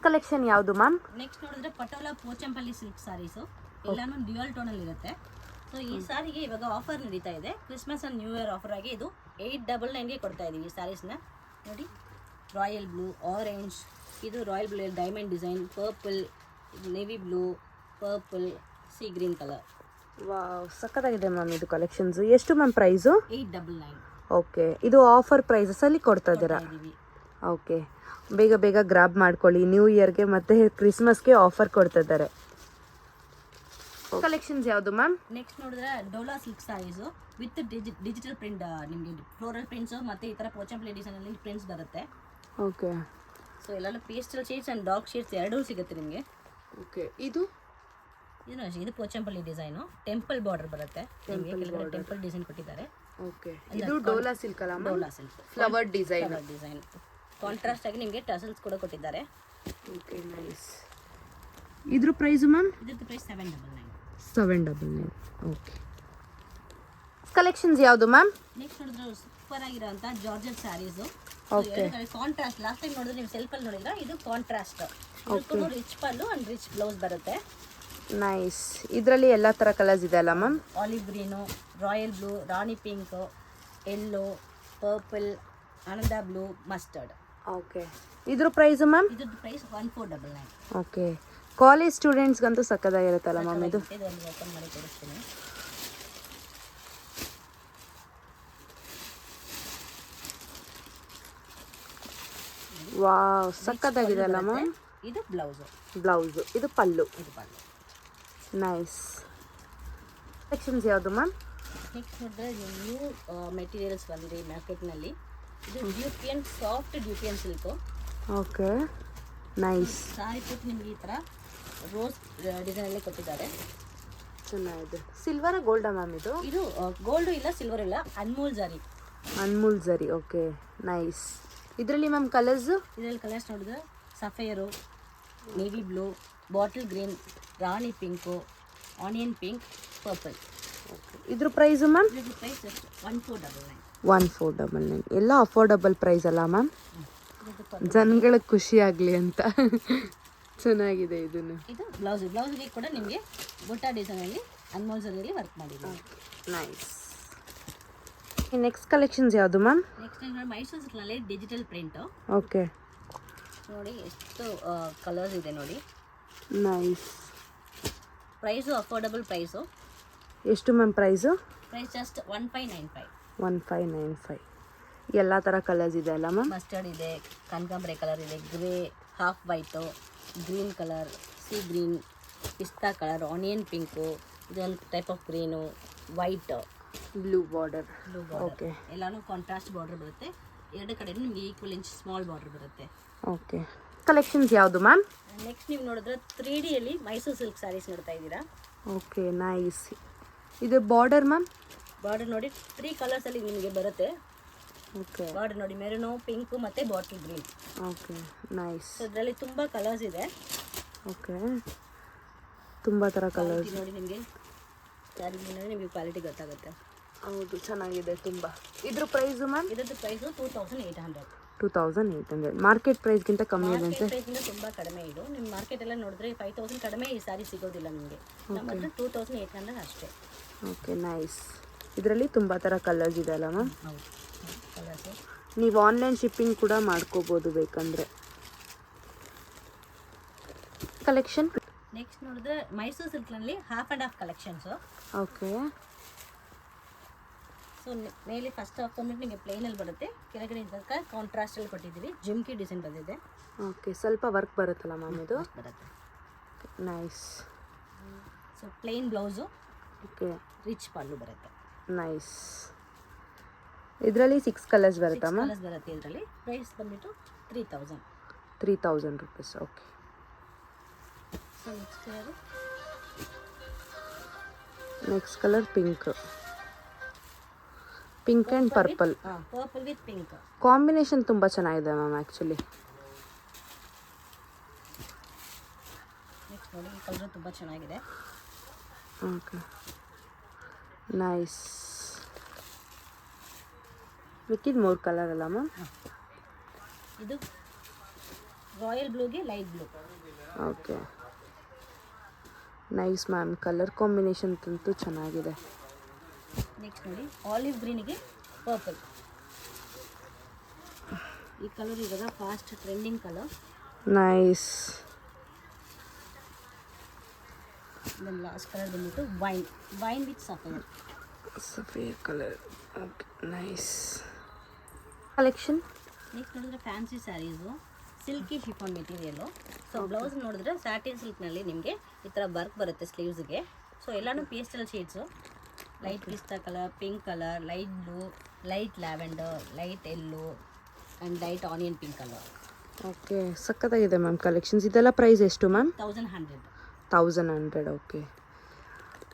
ಕಲೆಕ್ಷನ್ ಯಾವುದು ಮ್ಯಾಮ್? ನೆಕ್ಸ್ಟ್ ನೋಡಿದ್ರೆ ಪಟೋಲಾ ಪೋಚಂಪಲ್ಲಿ ಸಿಲ್ಕ್ ಸ್ಯಾರೀಸು. ಎಲ್ಲಾನು ಡ್ಯುಯಲ್ ಟೋನಲ್ಲಿ ಇರುತ್ತೆ. ಸೊ ಈ ಸಾರಿಗೆ ಇವಾಗ ಆಫರ್ ನಡೀತಾ ಇದೆ. Christmas and new year offer ಆಗಿ ಇದು 899ಗೆ ಕೊಡ್ತಾ ಇದ್ದೀವಿ ಈ ಸ್ಯಾರೀಸ್ನ. ನೋಡಿ, ರಾಯಲ್ ಬ್ಲೂ, ಆರೆಂಜ್, ಇದು royal blue diamond design, purple, ಇದು navy blue, purple, sea green colour. Wow, ಸಕ್ಕತ್ತಾಗಿದೆ ಮ್ಯಾಮ್ ಇದು ಕಲೆಕ್ಷನ್ಸು. ಎಷ್ಟು ಮ್ಯಾಮ್ ಪ್ರೈಸು? 899. ಓಕೆ, ಇದು ಆಫರ್ ಪ್ರೈಸಸಲ್ಲಿ ಕೊಡ್ತಾ ಇದ್ದೀರಾ? ಓಕೆ, ಬೇಗ ಬೇಗ ಗ್ರಾಬ್ ಮಾಡ್ಕೊಳ್ಳಿ. ನ್ಯೂ ಇಯರ್ಗೆ ಮತ್ತು ಕ್ರಿಸ್ಮಸ್ಗೆ ಆಫರ್ ಕೊಡ್ತಾ ಇದ್ದಾರೆ. ಕಲೆಕ್ಷನ್ಸ್ ಯಾವುದು ಮ್ಯಾಮ್? ನೆಕ್ಸ್ಟ್ ನೋಡಿದ್ರೆ Dola silk saris with digital print. ನಿಮಗೆ ಫ್ಲೋರಲ್ ಪ್ರಿಂಟ್ಸು ಮತ್ತು ಈ ಥರ ಪೋಚಂಪಲ್ಲಿ ಡಿಸೈನಲ್ಲಿ ಪ್ರಿಂಟ್ಸ್ ಬರುತ್ತೆ. ಓಕೆ, ಸೊ ಎಲ್ಲಾನು pastel shades and dark shades ಎರಡೂ ಸಿಗುತ್ತೆ ನಿಮಗೆ. ಓಕೆ, ಇದು ಇದು ಪೋಚಂಪಲ್ಲಿ ಡಿಸೈನು, ಟೆಂಪಲ್ ಬಾರ್ಡರ್ ಬರುತ್ತೆ. ನಿಮಗೆ ಕೆಳಗಡೆ ಟೆಂಪಲ್ ಡಿಸೈನ್ ಕೊಟ್ಟಿದ್ದಾರೆ. ಓಕೆ, ಇದು ಡೋಲಾ ಸಿಲ್ಕ್ ಅಲ್ಲ? ಡೋಲಾ ಸಿಲ್ಕ್ ಫ್ಲವರ್ ಡಿಸೈನ್. ಕಾಂಟ್ರಾಸ್ಟ್ ಆಗಿ ನಿಮಗೆ ಟಸಲ್ಸ್ ಕೂಡ ಕೊಟ್ಟಿದ್ದಾರೆ. Okay, nice. ಇದ್ರ ಪ್ರೈಸು ಮ್ಯಾಮ್? ಇದ್ರದ್ದು ಪ್ರೈಸ್ 799. 799. ಓಕೆ, ಕಲೆಕ್ಷನ್ಸ್ ಯಾವುದು ಮ್ಯಾಮ್? ನೆಕ್ಸ್ಟ್ ನೋಡಿದ್ರೆ ಸೂಪರ್ ಆಗಿರೋಂಥ georgette saris. Okay, contrast. Last time ನೋಡಿದ್ರೆ ನೀವು ಸೆಲ್ಫಲ್ಲಿ ನೋಡಿದ್ರೆ ಇದು contrast. Rich pallu and rich blouse ಬರುತ್ತೆ. ನೈಸ್. ಇದರಲ್ಲಿ ಎಲ್ಲ ಥರ ಕಲರ್ಸ್ ಇದೆ ಅಲ್ಲ ma'am? Olive green, royal blue, ರಾಣಿ ಪಿಂಕು, ಯೆಲ್ಲೋ, ಪರ್ಪಲ್, ಆನಂದ ಬ್ಲೂ, ಮಸ್ಟರ್ಡ್. ಓಕೆ. ಇದ್ರ ಪ್ರೈಸ್ ಮ್ಯಾಮ್? ಇದ್ರದ್ದು ಪ್ರೈಸ್ 1499. ಓಕೆ. ಕಾಲೇಜ್ ಸ್ಟೂಡೆಂಟ್ಸ್ಗಂತೂ ಸಕ್ಕದಾಗಿರುತ್ತಲ್ಲ ಮ್ಯಾಮ್ ಇದು. ಇದೊಂದು ಓಪನ್ ಮಾಡಿ ತೋರಿಸ್ತೀನಿ. ವಾವ್, ಸಕ್ಕತ್ತಾಗಿದೆ ಅಲ್ಲ ಮ್ಯಾಮ್. ಇದು ಬ್ಲೌಸು, ಇದು ಪಲ್ಲು. ಇದು ಪಲ್ಲು. ನೈಸ್. ಸೆಕ್ಷನ್ಸ್ ಯಾವುದು ಮ್ಯಾಮ್? ನೆಕ್ಸ್ಟ್ ನೋಡಿದ್ರೆ ನ್ಯೂ ಮೆಟೀರಿಯಲ್ಸ್ ಬಂದಿದೆ ಮಾರ್ಕೆಟ್ನಲ್ಲಿ. ಇದು dupion, soft dupion silk. Okay, nice. Sari ಪುಟ್ ನಿಮಗೆ ಈ ಥರ ರೋಸ್ ಡಿಸೈನಲ್ಲೇ ಕೊಟ್ಟಿದ್ದಾರೆ. ಚೆನ್ನಾಗಿದೆ. ಸಿಲ್ವರ ಗೋಲ್ಡಾ ಮ್ಯಾಮ್ ಇದು? ಇದು ಗೋಲ್ಡು ಇಲ್ಲ, ಸಿಲ್ವರ್ ಇಲ್ಲ, ಅನ್ಮೋಲ್ ಜಾರಿ. ಅನ್ಮೂಲ್ ಜರಿ. Okay, nice. ಇದರಲ್ಲಿ ಮ್ಯಾಮ್ ಕಲರ್ಸು? ಇದರಲ್ಲಿ ಕಲರ್ಸ್ ನೋಡಿದ್ರೆ ಸಫೇರು, ನೇವಿ ಬ್ಲೂ, ಬಾಟಲ್ ಗ್ರೀನ್, ರಾಣಿ ಪಿಂಕು, ಆನಿಯನ್ ಪಿಂಕ್, ಪರ್ಪಲ್. ಇದ್ರ ಪ್ರೈಸು ಮ್ಯಾಮ್? ಇದ್ರ ಪ್ರೈಸ್ ಜಸ್ಟ್ 1499. 1499. ಎಲ್ಲ ಅಫೋರ್ಡಬಲ್ ಪ್ರೈಸ್ ಅಲ್ಲ ಮ್ಯಾಮ್? ಜನಗಳಿಗೆ ಖುಷಿ ಆಗಲಿ ಅಂತ. ಚೆನ್ನಾಗಿದೆ ಇದನ್ನು. ಇದು ಬ್ಲೌಸ್ಗೆ ಕೂಡ ನಿಮಗೆ ಬುಟ್ಟ ಡಿಸೈನಲ್ಲಿ ಅನ್ಮೋಲ್ ಜರಿಯಲ್ಲಿ ವರ್ಕ್ ಮಾಡಿದ್ದೀವಿ. ನೈಸ್. ನೆಕ್ಸ್ಟ್ ಕಲೆಕ್ಷನ್ಸ್ ಯಾವುದು ಮ್ಯಾಮ್? ನೆಕ್ಸ್ಟ್ ಮೈಸೂರು ಸಿಲ್ಕ್ನಲ್ಲಿ ಡಿಜಿಟಲ್ ಪ್ರಿಂಟು. ಓಕೆ, ನೋಡಿ ಎಷ್ಟು ಕಲರ್ಸ್ ಇದೆ ನೋಡಿ. ನೈಸ್. Price affordable price. ಎಷ್ಟು ಮ್ಯಾಮ್ ಪ್ರೈಸು? Price just 1595. 1595. ಎಲ್ಲ ಥರ ಕಲರ್ಸ್ ಇದೆ ಅಲ್ಲ ಮ್ಯಾಮ್? ಮಸ್ಟರ್ಡ್ ಇದೆ, ಕನಕಾಂಬರೆ ಕಲರ್ ಇದೆ, grey, half white, green colour, sea green, ಪಿಸ್ತಾ ಕಲರ್, ಆನಿಯನ್ ಪಿಂಕು, ಇದೊಂದು type of green, white, blue border. Blue border. Okay, ಎಲ್ಲಾನು ಕಾಂಟ್ರಾಸ್ಟ್ ಬಾರ್ಡರ್ ಬರುತ್ತೆ. ಎರಡು ಕಡೆನೂ ನಿಮಗೆ ಈಕ್ವಲ್ ಇಂಚ್ ಸ್ಮಾಲ್ ಬಾರ್ಡರ್ ಬರುತ್ತೆ. ಓಕೆ. ಕಲೆಕ್ಷನ್ಸ್ ಯಾವುದು ಮ್ಯಾಮ್? ನೆಕ್ಸ್ಟ್ ನೀವು ನೋಡಿದ್ರೆ 3Dಯಲ್ಲಿ ಮೈಸೂರು ಸಿಲ್ಕ್ ಸ್ಯಾರೀಸ್ ನೋಡ್ತಾ ಇದ್ದೀರಾ. Okay, nice. ಇದು ಬಾರ್ಡರ್ ಮ್ಯಾಮ್? ಬಾರ್ಡರ್ ನೋಡಿ 3 ಕಲರ್ಸಲ್ಲಿ ನಿಮಗೆ ಬರುತ್ತೆ. ಓಕೆ, ಬಾರ್ಡರ್ ನೋಡಿ ಮೆರೂನು, ಪಿಂಕು ಮತ್ತು bottle green. Okay, nice. So ಇದರಲ್ಲಿ ತುಂಬ ಕಲರ್ಸ್ ಇದೆ. ಓಕೆ, ತುಂಬ ಥರ ಕಲರ್ಸ್ ನೋಡಿ ನಿಮಗೆ ಸ್ಯಾರಿ ನೋಡಿ ನಿಮಗೆ ಕ್ವಾಲಿಟಿ ಗೊತ್ತಾಗುತ್ತೆ. ಹೌದು, ಚೆನ್ನಾಗಿದೆ ತುಂಬ. ಇದ್ರ ಪ್ರೈಸು ಮ್ಯಾಮ್? ಇದರದ್ದು ಪ್ರೈಸು 2800. 2800. ಮಾರ್ಕೆಟ್ ಪ್ರೈಸ್ಗಿಂತ ಕಮ್ಮಿ ಇದೆ ಮಾರ್ಕೆಟ್ ಪ್ರೈಸ್ಗಿಂತ ತುಂಬ ಕಡಿಮೆ ಇದು. ನಿಮ್ಮ ಮಾರ್ಕೆಟ್ ಎಲ್ಲ ನೋಡಿದ್ರೆ 5000 ಕಡಿಮೆ ಈ ಸಾರಿ ಸಿಗೋದಿಲ್ಲ ನಿಮಗೆ. ನಮ್ಮ ಹತ್ರ 2800 ಅಷ್ಟೇ. Okay, nice. ಇದರಲ್ಲಿ ತುಂಬ ಥರ ಕಲರ್ಸ್ ಇದೆ ಅಲ್ಲ ಮ್ಯಾಮ್? ಹೌದು, ಕಲರ್ಸು. ನೀವು ಆನ್ಲೈನ್ ಶಿಪ್ಪಿಂಗ್ ಕೂಡ ಮಾಡ್ಕೋಬೋದು ಬೇಕಂದರೆ. ಕಲೆಕ್ಷನ್ ನೆಕ್ಸ್ಟ್ ನೋಡಿದ್ರೆ ಮೈಸೂರು ಸಿಲ್ಕ್ನಲ್ಲಿ half and half collections. Okay, so ಮೇಲೆ ಫಸ್ಟ್ ಹಾಫ್ ಬಂದ್ಬಿಟ್ಟು ನಿಮಗೆ ಪ್ಲೇನಲ್ಲಿ ಬರುತ್ತೆ, ಕೆಳಗಡೆ ತನಕ ಕಾಂಟ್ರಾಸ್ಟಲ್ಲಿ ಕೊಟ್ಟಿದ್ದೀವಿ. ಜಿಮ್ಕಿ ಡಿಸೈನ್ ಬಂದಿದೆ. ಓಕೆ, ಸ್ವಲ್ಪ ವರ್ಕ್ ಬರುತ್ತಲ್ಲ ಮ್ಯಾಮ್ ಇದು? ಬರುತ್ತೆ. Nice. So plain blouse, okay, rich pallu ಬರುತ್ತೆ. ನೈಸ್. ಇದರಲ್ಲಿ 6 ಕಲರ್ಸ್ ಬರುತ್ತಾ ಮ್ಯಾಮ್? ಕಲರ್ಸ್ ಬರುತ್ತೆ. ಇದರಲ್ಲಿ ಪ್ರೈಸ್ ಬಂದ್ಬಿಟ್ಟು 3000. 3000 rupees. Okay. So next colour, next colour pink and purple. Purple with pink combination ತುಂಬ ಚೆನ್ನಾಗಿದೆ ಮ್ಯಾಮ್ ಆ್ಯಕ್ಚುಲಿ. ನೆಕ್ಸ್ಟ್ ನೋಡಿ ಈ ಕಲರ್ ತುಂಬ ಚೆನ್ನಾಗಿದೆ. Okay, nice. ಮಿಕ್ಕಿದ 3 ಕಲರ್ ಅಲ್ಲ ಮ್ಯಾಮ್? ಇದು ರಾಯಲ್ ಬ್ಲೂಗೆ light blue. Okay, nice ma'am. Colour combination ಅಂತೂ ಚೆನ್ನಾಗಿದೆ. ನೆಕ್ಸ್ಟ್ ನೋಡಿ ಆಲಿವ್ ಗ್ರೀನಿಗೆ ಪರ್ಪಲ್. ಈ ಕಲರ್ ಇವಾಗ fast trending colour. Nice. Then last colour ಬಂದ್ಬಿಟ್ಟು wine with sapphire colour. Okay, nice. Collection next ನೋಡಿದ್ರೆ fancy saris, silky chiffon material. So blouse ನೋಡಿದ್ರೆ satin ಸಿಲ್ಕ್ನಲ್ಲಿ ನಿಮಗೆ ಈ ಥರ ವರ್ಕ್ ಬರುತ್ತೆ ಸ್ಲೀವ್ಸ್ಗೆ. ಸೊ ಎಲ್ಲನೂ ಪೇಸ್ಟಲ್ ಶೇಡ್ಸು, ಲೈಟ್ ಪಿಸ್ತಾ colour, pink colour, light blue, light lavender, light yellow and light onion pink colour. Okay, ಸಕ್ಕತ್ತಾಗಿದೆ ಮ್ಯಾಮ್ ಕಲೆಕ್ಷನ್ಸ್. ಇದೆಲ್ಲ ಪ್ರೈಸ್ ಎಷ್ಟು ಮ್ಯಾಮ್? 1100. 1100. ಓಕೆ.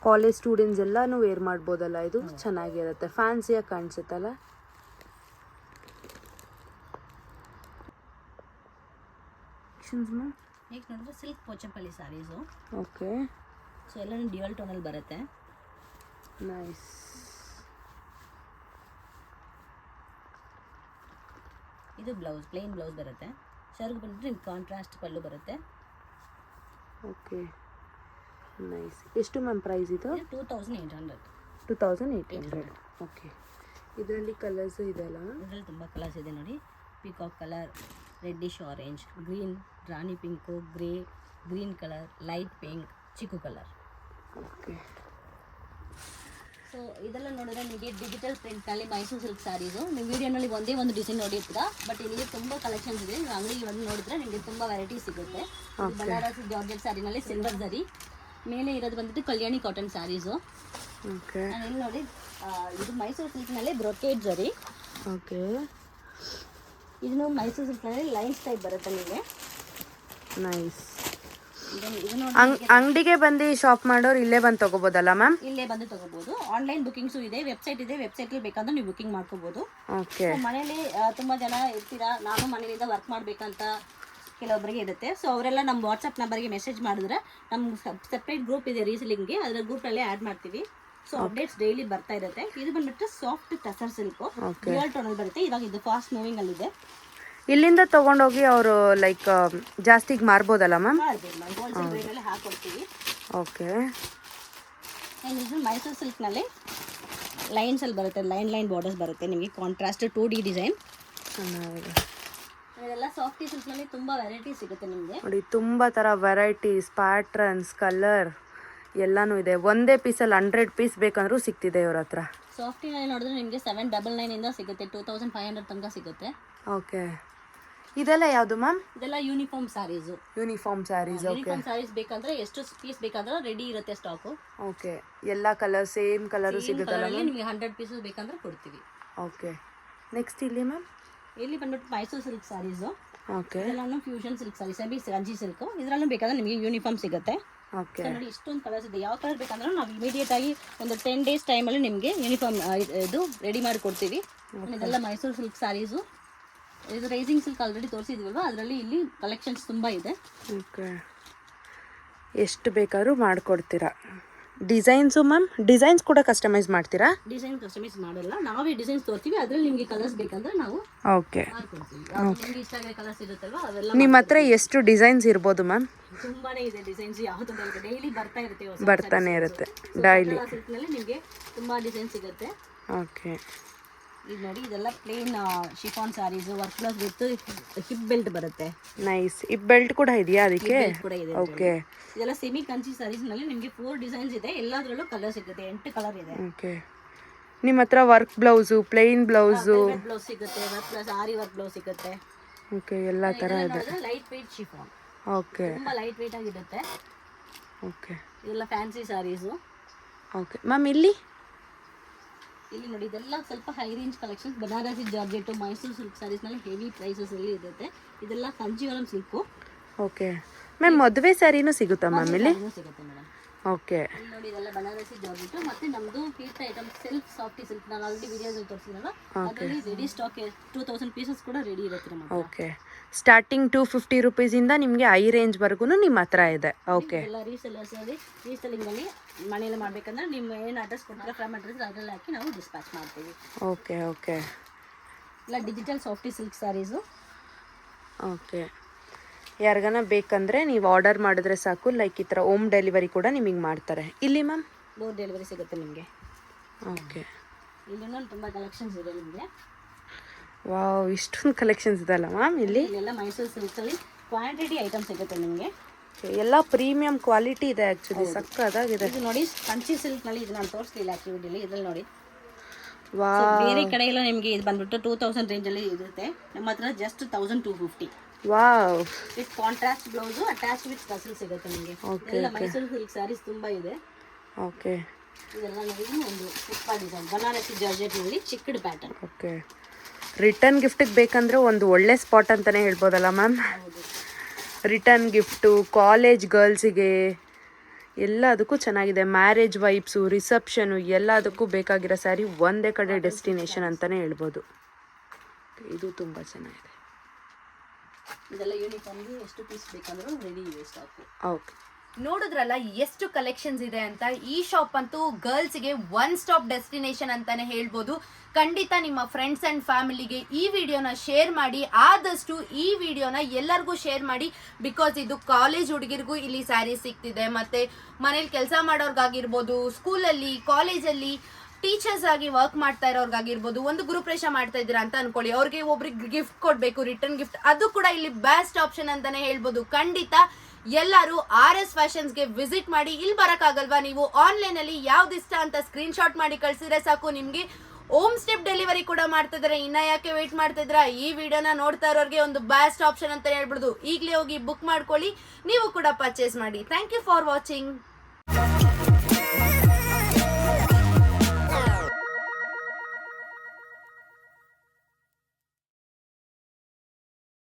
ಕಾಲೇಜ್ ಸ್ಟೂಡೆಂಟ್ಸ್ ಎಲ್ಲನೂ ವೇರ್ ಮಾಡ್ಬೋದಲ್ಲ ಇದು? ಚೆನ್ನಾಗಿರುತ್ತೆ, ಫ್ಯಾನ್ಸಿಯಾಗಿ ಕಾಣಿಸುತ್ತಲ್ಲ. ಮ್ಯಾಮ್ ನೆಕ್ಸ್ಟ್ ನೋಡಿದ್ರೆ silk Pochampally saris. Okay, so ಎಲ್ಲನೂ ಡ್ಯುಯಲ್ ಟೋನಲ್ಲಿ ಬರುತ್ತೆ. ನೈಸ್. ಇದು ಬ್ಲೌಸ್, ಪ್ಲೇನ್ ಬ್ಲೌಸ್ ಬರುತ್ತೆ. ಶರ್ಗ್ ಬಂದ್ಬಿಟ್ಟು ನಿಮ್ಗೆ ಕಾಂಟ್ರಾಸ್ಟ್ ಪಲ್ಲು ಬರುತ್ತೆ. Okay, nice. ಎಷ್ಟು ಮ್ಯಾಮ್ ಪ್ರೈಸ್ ಇದು? 2800. 2800. ಓಕೆ. ಇದರಲ್ಲಿ ಕಲರ್ಸ್ ಇದೆಯಲ್ಲ? ಇದರಲ್ಲಿ ತುಂಬ ಕಲರ್ಸ್ ಇದೆ ನೋಡಿ. Peacock colour, reddish orange, green, ರಾಣಿ pink, grey, green colour, light pink, chikoo colour. Okay. So ಇದೆಲ್ಲ ನೋಡಿದ್ರೆ ನಿಮಗೆ ಡಿಜಿಟಲ್ ಪ್ರಿಂಟ್ನಲ್ಲಿ ಮೈಸೂರು ಸಿಲ್ಕ್ ಸ್ಯಾರೀಸು. ನೀವು ವಿಡಿಯೋನಲ್ಲಿ ಒಂದೇ ಒಂದು ಡಿಸೈನ್ ನೋಡಿರ್ತೀರಾ, ಬಟ್ ಇಲ್ಲಿ ತುಂಬ ಕಲೆಕ್ಷನ್ಸ್ ಇದೆ. ನೀವು ಅಂಗಡಿಗೆ ಬಂದು ನೋಡಿದ್ರೆ ನಿಮಗೆ ತುಂಬ ವೆರೈಟೀಸ್ ಸಿಗುತ್ತೆ. ಬನಾರಸಿ ಜಾರ್ಜೆಟ್ ಸ್ಯಾರಿನಲ್ಲಿ ಸಿಲ್ವರ್ ಜರಿ ಮೇಲೆ ಇರೋದು ಬಂದ್ಬಿಟ್ಟು ಕಲ್ಯಾಣಿ ಕಾಟನ್ ಸ್ಯಾರೀಸು. ಓಕೆ. ನಾನು ಇಲ್ಲಿ ನೋಡಿ ಇದು ಮೈಸೂರು ಸಿಲ್ಕ್ನಲ್ಲಿ ಬ್ರೊಕೇಡ್ ಜರಿ. ಓಕೆ. ಇದನ್ನು ಮೈಸೂರು ಸಿಲ್ಕ್ನಲ್ಲಿ ಲೈನ್ಸ್ ಟೈಪ್ ಬರುತ್ತೆ ನಿಮಗೆ. ನೈಸ್. ಇದು ನೋಡಿ ಅಂಗಡಿಗೆ ಬಂದು ಶಾಪ್ ಮಾಡೋರು ಇಲ್ಲೇ ಬಂದು ತಗೋಬೋದಲ್ಲ ಮ್ಯಾಮ್? ಇಲ್ಲೇ ಬಂದು ತಗೋಬಹುದು. ಆನ್ಲೈನ್ ಬುಕಿಂಗ್ಸು ಇದೆ, ವೆಬ್ಸೈಟ್ ಇದೆ, ವೆಬ್ಸೈಟಲ್ಲಿ ಬೇಕಾದ್ರೆ ನೀವು ಬುಕಿಂಗ್ ಮಾಡ್ಕೋಬಹುದು. ಓಕೆ. ಮನೇಲಿ ತುಂಬ ಜನ ಇರ್ತೀರಾ, ನಾನು ಮನೆಯಿಂದ ವರ್ಕ್ ಮಾಡಬೇಕಂತ ಕೆಲವೊಬ್ಬರಿಗೆ ಇರುತ್ತೆ. ಸೊ ಅವರೆಲ್ಲ ನಮ್ಮ ವಾಟ್ಸಪ್ ನಂಬರ್ಗೆ ಮೆಸೇಜ್ ಮಾಡಿದ್ರೆ ನಮ್ಗೆ ಸಪ್ರೇಟ್ ಗ್ರೂಪ್ ಇದೆ ರೀಸೆಲ್ಲಿಂಗ್ಗೆ, ಅದರ ಗ್ರೂಪಲ್ಲಿ ಆ್ಯಡ್ ಮಾಡ್ತೀವಿ. ಸೊ ಅಪ್ಡೇಟ್ಸ್ ಡೈಲಿ ಬರ್ತಾ ಇರುತ್ತೆ. ಇದು ಬಂದ್ಬಿಟ್ಟು ಸಾಫ್ಟ್ ಟಸರ್ ಸಿಲ್ಕು, ಡ್ಯುಯಲ್ ಟೋನಲ್ಲಿ ಬರುತ್ತೆ. ಇವಾಗ ಇದು ಫಾಸ್ಟ್ ಮೂವಿಂಗ್ ಅಲ್ಲಿದೆ. ಇಲ್ಲಿಂದ ತಗೊಂಡೋಗಿ ಅವರು ಲೈಕ್ ಜಾಸ್ತಿಗೆ ಮಾರ್ಬೋದಲ್ಲ ಮ್ಯಾಮ್? ಮಾಡ್ಬೋದು ಮ್ಯಾಮ್, ಹೋಲ್ಸೇಲ್ ರೇಟಲ್ಲಿ ಹಾಕೊಡ್ತೀವಿ. ಓಕೆ. ಇದು ಮೈಸೂರು ಸಿಲ್ಕ್ನಲ್ಲಿ ಲೈನ್ಸಲ್ಲಿ ಬರುತ್ತೆ, ಲೈನ್ ಬಾರ್ಡರ್ಸ್ ಬರುತ್ತೆ ನಿಮಗೆ. Contrast 2D design. ಚೆನ್ನಾಗಿದೆ. ಇದೆಲ್ಲ ಸಾಫ್ಟಿ ಸಿಲ್ಕ್ನಲ್ಲಿ ತುಂಬ ವೆರೈಟಿ ಸಿಗುತ್ತೆ ನಿಮಗೆ. ನೋಡಿ ತುಂಬ ಥರ ವೆರೈಟೀಸ್, ಪ್ಯಾಟ್ರನ್ಸ್, ಕಲರ್ ಎಲ್ಲನೂ ಇದೆ. ಒಂದೇ ಪೀಸಲ್ಲಿ 100 ಪೀಸ್ ಬೇಕಂದ್ರೂ ಸಿಗ್ತಿದೆ ಇವ್ರ ಹತ್ರ. ಸಾಫ್ಟಿನಲ್ಲಿ ನೋಡಿದ್ರೆ ನಿಮಗೆ 799 ಸಿಗುತ್ತೆ, 2500 ತನಕ ಸಿಗುತ್ತೆ. ಓಕೆ. ಇದೆಲ್ಲ ಯಾವುದು ಮ್ಯಾಮ್? ಇದೆಲ್ಲ uniform saris. Uniform saris. Okay. Uniform saris ಬೇಕಂದ್ರೆ ಎಷ್ಟು ಪೀಸ್ ಬೇಕಾದ್ರೆ ರೆಡಿ ಇರುತ್ತೆ ಸ್ಟಾಕು. ಓಕೆ. ಎಲ್ಲ ಕಲರ್ ಸೇಮ್ ಕಲರು ಸಿಗುತ್ತಲ್ಲ ಮ್ಯಾಮ್? ನಿಮಗೆ 100 ಪೀಸಸ್ ಬೇಕಂದ್ರೆ ಕೊಡ್ತೀವಿ. ಓಕೆ. ನೆಕ್ಸ್ಟ್ ಇಲ್ಲಿ ಮ್ಯಾಮ್? ಇಲ್ಲಿ ಬಂದ್ಬಿಟ್ಟು ಮೈಸೂರು ಸಿಲ್ಕ್ ಸ್ಯಾರೀಸು. ಓಕೆ. ಇದೆಲ್ಲ ಫ್ಯೂಷನ್ ಸಿಲ್ಕ್ ಸ್ಯಾರೀಸ್, ಗಂಜಿ ಸಿಲ್ಕು. ಇದರಲ್ಲೂ ಬೇಕಾದ್ರೆ ನಿಮಗೆ ಯೂನಿಫಾರ್ಮ್ ಸಿಗುತ್ತೆ. ಓಕೆ. ನೋಡಿ ಇಷ್ಟೊಂದು ಕಲರ್ಸ್ ಇದೆ. ಯಾವ ಕಲರ್ ಬೇಕಂದ್ರೆ ನಾವು ಇಮಿಡಿಯೇಟ್ ಆಗಿ ಒಂದು 10 ಡೇಸ್ ಟೈಮಲ್ಲಿ ನಿಮಗೆ ಯೂನಿಫಾರ್ಮ್ ಇದು ರೆಡಿ ಮಾಡಿ ಕೊಡ್ತೀವಿ. ಇದೆಲ್ಲ ಮೈಸೂರು ಸಿಲ್ಕ್ ಸ್ಯಾರೀಸು. ಇದು ರೈಸಿಂಗ್ ಸಿಲ್ಕ್ ಆಲ್ರೆಡಿ ತೋರಿಸಿದ್ವಲ್ವ, ಅದರಲ್ಲಿ ಇಲ್ಲಿ ಕಲೆಕ್ಷನ್ಸ್ ತುಂಬ ಇದೆ. ಓಕೆ. ಎಷ್ಟು ಬೇಕಾದ್ರೂ ಮಾಡಿಕೊಡ್ತೀರಾ. Designs ma'am? ಡಿಸೈನ್ಸ್ ಕೂಡ ಕಸ್ಟಮೈಸ್ ಮಾಡ್ತೀರಾ? ಡಿಸೈನ್ ಕಸ್ಟಮೈಸ್ ಮಾಡಲ್ಲ, ನಾವೇ ಡಿಸೈನ್ಸ್ ತೋರ್ತೀವಿ. ಅದರಲ್ಲಿ ನಿಮಗೆ ಕಲರ್ಸ್ ಬೇಕಂದ್ರೆ ನಾವು ಓಕೆ ಮಾಡ್ಕೊಡ್ತೀವಿ. ನಿಮಗೆ ಇಷ್ಟ ಆಗಿರೋ ಕಲರ್ಸ್ ಇರುತ್ತಲ್ವ ಅವೆಲ್ಲ. ನಿಮ್ಮ ಹತ್ರ ಎಷ್ಟು ಡಿಸೈನ್ಸ್ ಇರ್ಬೋದು ಮ್ಯಾಮ್? ತುಂಬಾನೇ ಇದೆ ಡಿಸೈನ್ಸ್. ಯಾವುದು ಡೈಲಿ ಬರ್ತಾ ಇರುತ್ತೆ, ಬರ್ತಾನೆ ಇರುತ್ತೆ ಡೈಲಿ. ಸಿಲ್ಕ್ನಲ್ಲಿ ನಿಮಗೆ ತುಂಬ ಡಿಸೈನ್ ಸಿಗುತ್ತೆ. ಓಕೆ. ಇದು ನೋಡಿ, ಇದೆಲ್ಲ plain chiffon saris, work blouse with hip belt ಬರುತ್ತೆ. ನೈಸ್. ಈ ಬೆಲ್ಟ್ ಕೂಡ ಇದೆಯಾ ಅದಕ್ಕೆ? ಕೂಡ ಇದೆ. ಓಕೆ. ಇದೆಲ್ಲ ಸೆಮಿ ಕಂಚಿ ಸ್ಯಾರೀಸ್ ನಲ್ಲಿ ನಿಮಗೆ 4 ಡಿಸೈನ್ಸ್ ಇದೆ. ಎಲ್ಲದರಲ್ಲೂ ಕಲರ್ ಸಿಗುತ್ತೆ, 8 ಕಲರ್ ಇದೆ. ಓಕೆ. ನಿಮ್ಮ ಹತ್ರ work blouse, plain blouse, blouse ಸಿಗುತ್ತೆ, work plus aari work blouse ಸಿಗುತ್ತೆ. ಓಕೆ. ಎಲ್ಲ ಥರ ಇದೆ. Light weight chiffon. ಓಕೆ. ತುಂಬಾ ಲೈಟ್ ವೇಟ್ ಆಗಿರುತ್ತೆ. ಓಕೆ. ಇದೆಲ್ಲ ಫ್ಯಾನ್ಸಿ ಸ್ಯಾರೀಸು. Okay ma'am. ಇಲ್ಲಿ ನೋಡಿ, ಇದೆಲ್ಲ ಸ್ವಲ್ಪ high range collections. Banarasi georgette, Mysore silk ಸ್ಯಾರೀಸ್ನಲ್ಲಿ ಹೆವಿ ಪ್ರೈಸಸ್ ಅಲ್ಲಿ ಇರುತ್ತೆ. ಇದೆಲ್ಲ ಕಂಚಿವರಂ ಸಿಲ್ಕು. Okay ma'am. ಮದುವೆ ಸ್ಯಾರಿನೂ ಸಿಗುತ್ತಾ ಮ್ಯಾಮ್ ಇಲ್ಲಿ? ಸಿಗುತ್ತೆ ಮೇಡಮ್. ಓಕೆ. ನೋಡಿ, ಇದೆಲ್ಲ ಬನಾರಸಿ ಜಾರ್ಜೆಟ್. ಮತ್ತೆ ನಮ್ದು ಕೀರ್ತ ಐಟಮ್ ಸೆಲ್ಫ್ ಸಾಫ್ಟಿ ಸಿಲ್ಕ್, ನಾನು ಆಲ್ರೆಡಿ ವಿಡಿಯೋಸ್ ತೋರಿಸಿದ್ನಲ್ಲ, ಅದರಲ್ಲಿ ರೆಡಿ ಸ್ಟಾಕ್ 2000 ಪೀಸಸ್ ಕೂಡ ರೆಡಿ ಇರುತ್ತೆ ನಮ್ಮ ಹತ್ರ. ಓಕೆ. ಸ್ಟಾರ್ಟಿಂಗ್ 250 ರುಪೀಸಿಂದ ನಿಮಗೆ ಐ ರೇಂಜ್ವರೆಗೂ ನಿಮ್ಮ ಹತ್ರ ಇದೆ. ಓಕೆ. ಎಲ್ಲ ರೀಸೆಲ್ಲಿಂಗಲ್ಲಿ ಮನೆಯಲ್ಲಿ ಮಾಡಬೇಕಂದ್ರೆ ನಿಮ್ಮ ಏನು ಅಡ್ರೆಸ್ ಕೊಡ್ತೀರಾ, ಫ್ರಮ್ ಅಡ್ರೆಸ್ ಅದರಲ್ಲಿ ಹಾಕಿ ನಾವು ಡಿಸ್ಪ್ಯಾಚ್ ಮಾಡ್ತೀವಿ. ಓಕೆ. ಓಕೆ. ಇಲ್ಲ digital softy silk saris. Okay. ಯಾರಿಗಾನ ಬೇಕಂದರೆ ನೀವು ಆರ್ಡರ್ ಮಾಡಿದ್ರೆ ಸಾಕು, ಲೈಕ್ ಈ ಥರ ಹೋಮ್ ಡೆಲಿವರಿ ಕೂಡ ನಿಮಗೆ ಮಾಡ್ತಾರೆ. ಇಲ್ಲಿ ಮ್ಯಾಮ್? ಡೋರ್ ಡೆಲಿವರಿ ಸಿಗುತ್ತೆ ನಿಮಗೆ. ಓಕೆ. ಇಲ್ಲೂ ತುಂಬ ಕಲೆಕ್ಷನ್ಸ್ ಇದೆ ನಿಮಗೆ. ವಾವ್, ಇಷ್ಟೊಂದು ಕಲೆಕ್ಷನ್ಸ್ ಇದೆಲ್ಲ ಮ್ಯಾಮ್ ಇಲ್ಲಿ? ಇಲ್ಲೆಲ್ಲ ಮೈಸೂರು ಸಿಲ್ಕಲ್ಲಿ ಕ್ವಾಂಟಿಟಿ ಐಟಮ್ ಸಿಗುತ್ತೆ ನಿಮಗೆ. ಎಲ್ಲ ಪ್ರೀಮಿಯಂ ಕ್ವಾಲಿಟಿ ಇದೆ ಆ್ಯಕ್ಚುಲಿ, ಸಕ್ಕದಾಗಿದೆ. ಇದು ನೋಡಿ, ಕಂಚಿ ಸಿಲ್ಕ್ನಲ್ಲಿ ಇದು ನಾನು ತೋರಿಸ್ಲಿಲ್ಲ ಆ್ಯಕ್ಟಿವಿಟಿಲಿ. ಇದರಲ್ಲಿ ನೋಡಿ, ವಾವ್. ಬೇರೆ ಕಡೆ ಎಲ್ಲ ನಿಮಗೆ ಇದು ಬಂದ್ಬಿಟ್ಟು 2000 ರೇಂಜಲ್ಲಿ ಇರುತ್ತೆ. ನಮ್ಮ ಹತ್ರ just 1250. Wow. With contrast blouse attach with tussle ಸಿಗುತ್ತೆ ನಿಮಗೆ. ಇದೆಲ್ಲ ಮೈಸೂರು ಸಿಲ್ಕ್ ಸ್ಯಾರೀಸ್ ತುಂಬ ಇದೆ. ಓಕೆ. ಇದೆಲ್ಲ ನೋಡಿ, ಒಂದು ಪುಷ್ಪ ಡಿಸೈನ್ ಬನಾರಸಿ ಜಾರ್ಜೆಟ್ನಲ್ಲಿ ಚಿಕ್ಕಡ್ ಪ್ಯಾಟರ್ನ್. ಓಕೆ. ರಿಟರ್ನ್ ಗಿಫ್ಟಿಗೆ ಬೇಕಂದ್ರೆ ಒಂದು ಒಳ್ಳೆ ಸ್ಪಾಟ್ ಅಂತಲೇ ಹೇಳ್ಬೋದಲ್ಲ ಮ್ಯಾಮ್? ಹೌದು. ರಿಟರ್ನ್ ಗಿಫ್ಟು, ಕಾಲೇಜ್ ಗರ್ಲ್ಸಿಗೆ ಎಲ್ಲದಕ್ಕೂ ಚೆನ್ನಾಗಿದೆ. ಮ್ಯಾರೇಜ್ ವೈಬ್ಸು, ರಿಸೆಪ್ಷನು ಎಲ್ಲದಕ್ಕೂ ಬೇಕಾಗಿರೋ ಸ್ಯಾರಿ ಒಂದೇ ಕಡೆ ಡೆಸ್ಟಿನೇಷನ್ ಅಂತಲೇ ಹೇಳ್ಬೋದು. ಇದು ತುಂಬ ಚೆನ್ನಾಗಿದೆ. ಇದೆಲ್ಲ ಯೂನಿಫಾರ್ಮ್ಗೆ ಎಷ್ಟು ಪೀಸ್ ಬೇಕಂದ್ರೂ ರೆಡಿ ಇವೆ ಸ್ಟಾಕು. ಓಕೆ. ನೋಡಿದ್ರಲ್ಲ ಎಷ್ಟು ಕಲೆಕ್ಷನ್ಸ್ ಇದೆ ಅಂತ. ಈ ಶಾಪ್ ಅಂತೂ ಗರ್ಲ್ಸ್ಗೆ ಒನ್ ಸ್ಟಾಪ್ ಡೆಸ್ಟಿನೇಷನ್ ಅಂತಾನೆ ಹೇಳ್ಬೋದು. ಖಂಡಿತ ನಿಮ್ಮ ಫ್ರೆಂಡ್ಸ್ ಅಂಡ್ ಫ್ಯಾಮಿಲಿಗೆ ಈ ವಿಡಿಯೋನ ಶೇರ್ ಮಾಡಿ. ಆದಷ್ಟು ಈ ವಿಡಿಯೋನ ಎಲ್ಲರಿಗೂ ಶೇರ್ ಮಾಡಿ. ಬಿಕಾಸ್ ಇದು ಕಾಲೇಜ್ ಹುಡುಗಿರಿಗೂ ಇಲ್ಲಿ ಸ್ಯಾರಿ ಸಿಗ್ತಿದೆ, ಮತ್ತೆ ಮನೇಲಿ ಕೆಲಸ ಮಾಡೋರ್ಗಾಗಿರ್ಬೋದು, ಸ್ಕೂಲಲ್ಲಿ, ಕಾಲೇಜಲ್ಲಿ ಟೀಚರ್ಸ್ ಆಗಿ ವರ್ಕ್ ಮಾಡ್ತಾ ಇರೋರ್ಗಾಗಿರ್ಬೋದು, ಒಂದು ಗೃಹಪ್ರವೇಶ ಮಾಡ್ತಾ ಇದ್ದೀರಾ ಅಂತ ಅನ್ಕೊಳ್ಳಿ, ಅವ್ರಿಗೆ ಒಬ್ರಿಗೆ ಗಿಫ್ಟ್ ಕೊಡ್ಬೇಕು, ರಿಟರ್ನ್ ಗಿಫ್ಟ್, ಅದು ಕೂಡ ಇಲ್ಲಿ ಬೆಸ್ಟ್ ಆಪ್ಷನ್ ಅಂತಾನೆ ಹೇಳ್ಬೋದು. ಖಂಡಿತ ಎಲ್ಲರೂ RS ಫ್ಯಾಷನ್ಸ್ಗೆ ವಿಸಿಟ್ ಮಾಡಿ. ಇಲ್ಲಿ ಬರಕ್ಕಾಗಲ್ವಾ, ನೀವು ಆನ್ಲೈನ್ ಅಲ್ಲಿ ಯಾವ್ದು ಇಷ್ಟ ಅಂತ ಸ್ಕ್ರೀನ್ ಶಾಟ್ ಮಾಡಿ ಕಳ್ಸಿದ್ರೆ ಸಾಕು, ನಿಮ್ಗೆ ಹೋಮ್ ಸ್ಟೆಪ್ ಡೆಲಿವರಿ ಕೂಡ ಮಾಡ್ತಿದ್ರೆ. ಇನ್ನ ಯಾಕೆ ವೇಟ್ ಮಾಡ್ತಿದ್ರ, ಈ ವಿಡಿಯೋನ ನೋಡ್ತಾ ಇರೋರಿಗೆ ಒಂದು ಬೆಸ್ಟ್ ಆಪ್ಷನ್ ಅಂತ ಹೇಳ್ಬಿಡುದು. ಈಗಲೇ ಹೋಗಿ ಬುಕ್ ಮಾಡ್ಕೊಳ್ಳಿ, ನೀವು ಕೂಡ ಪರ್ಚೇಸ್ ಮಾಡಿ. Thank you for watching.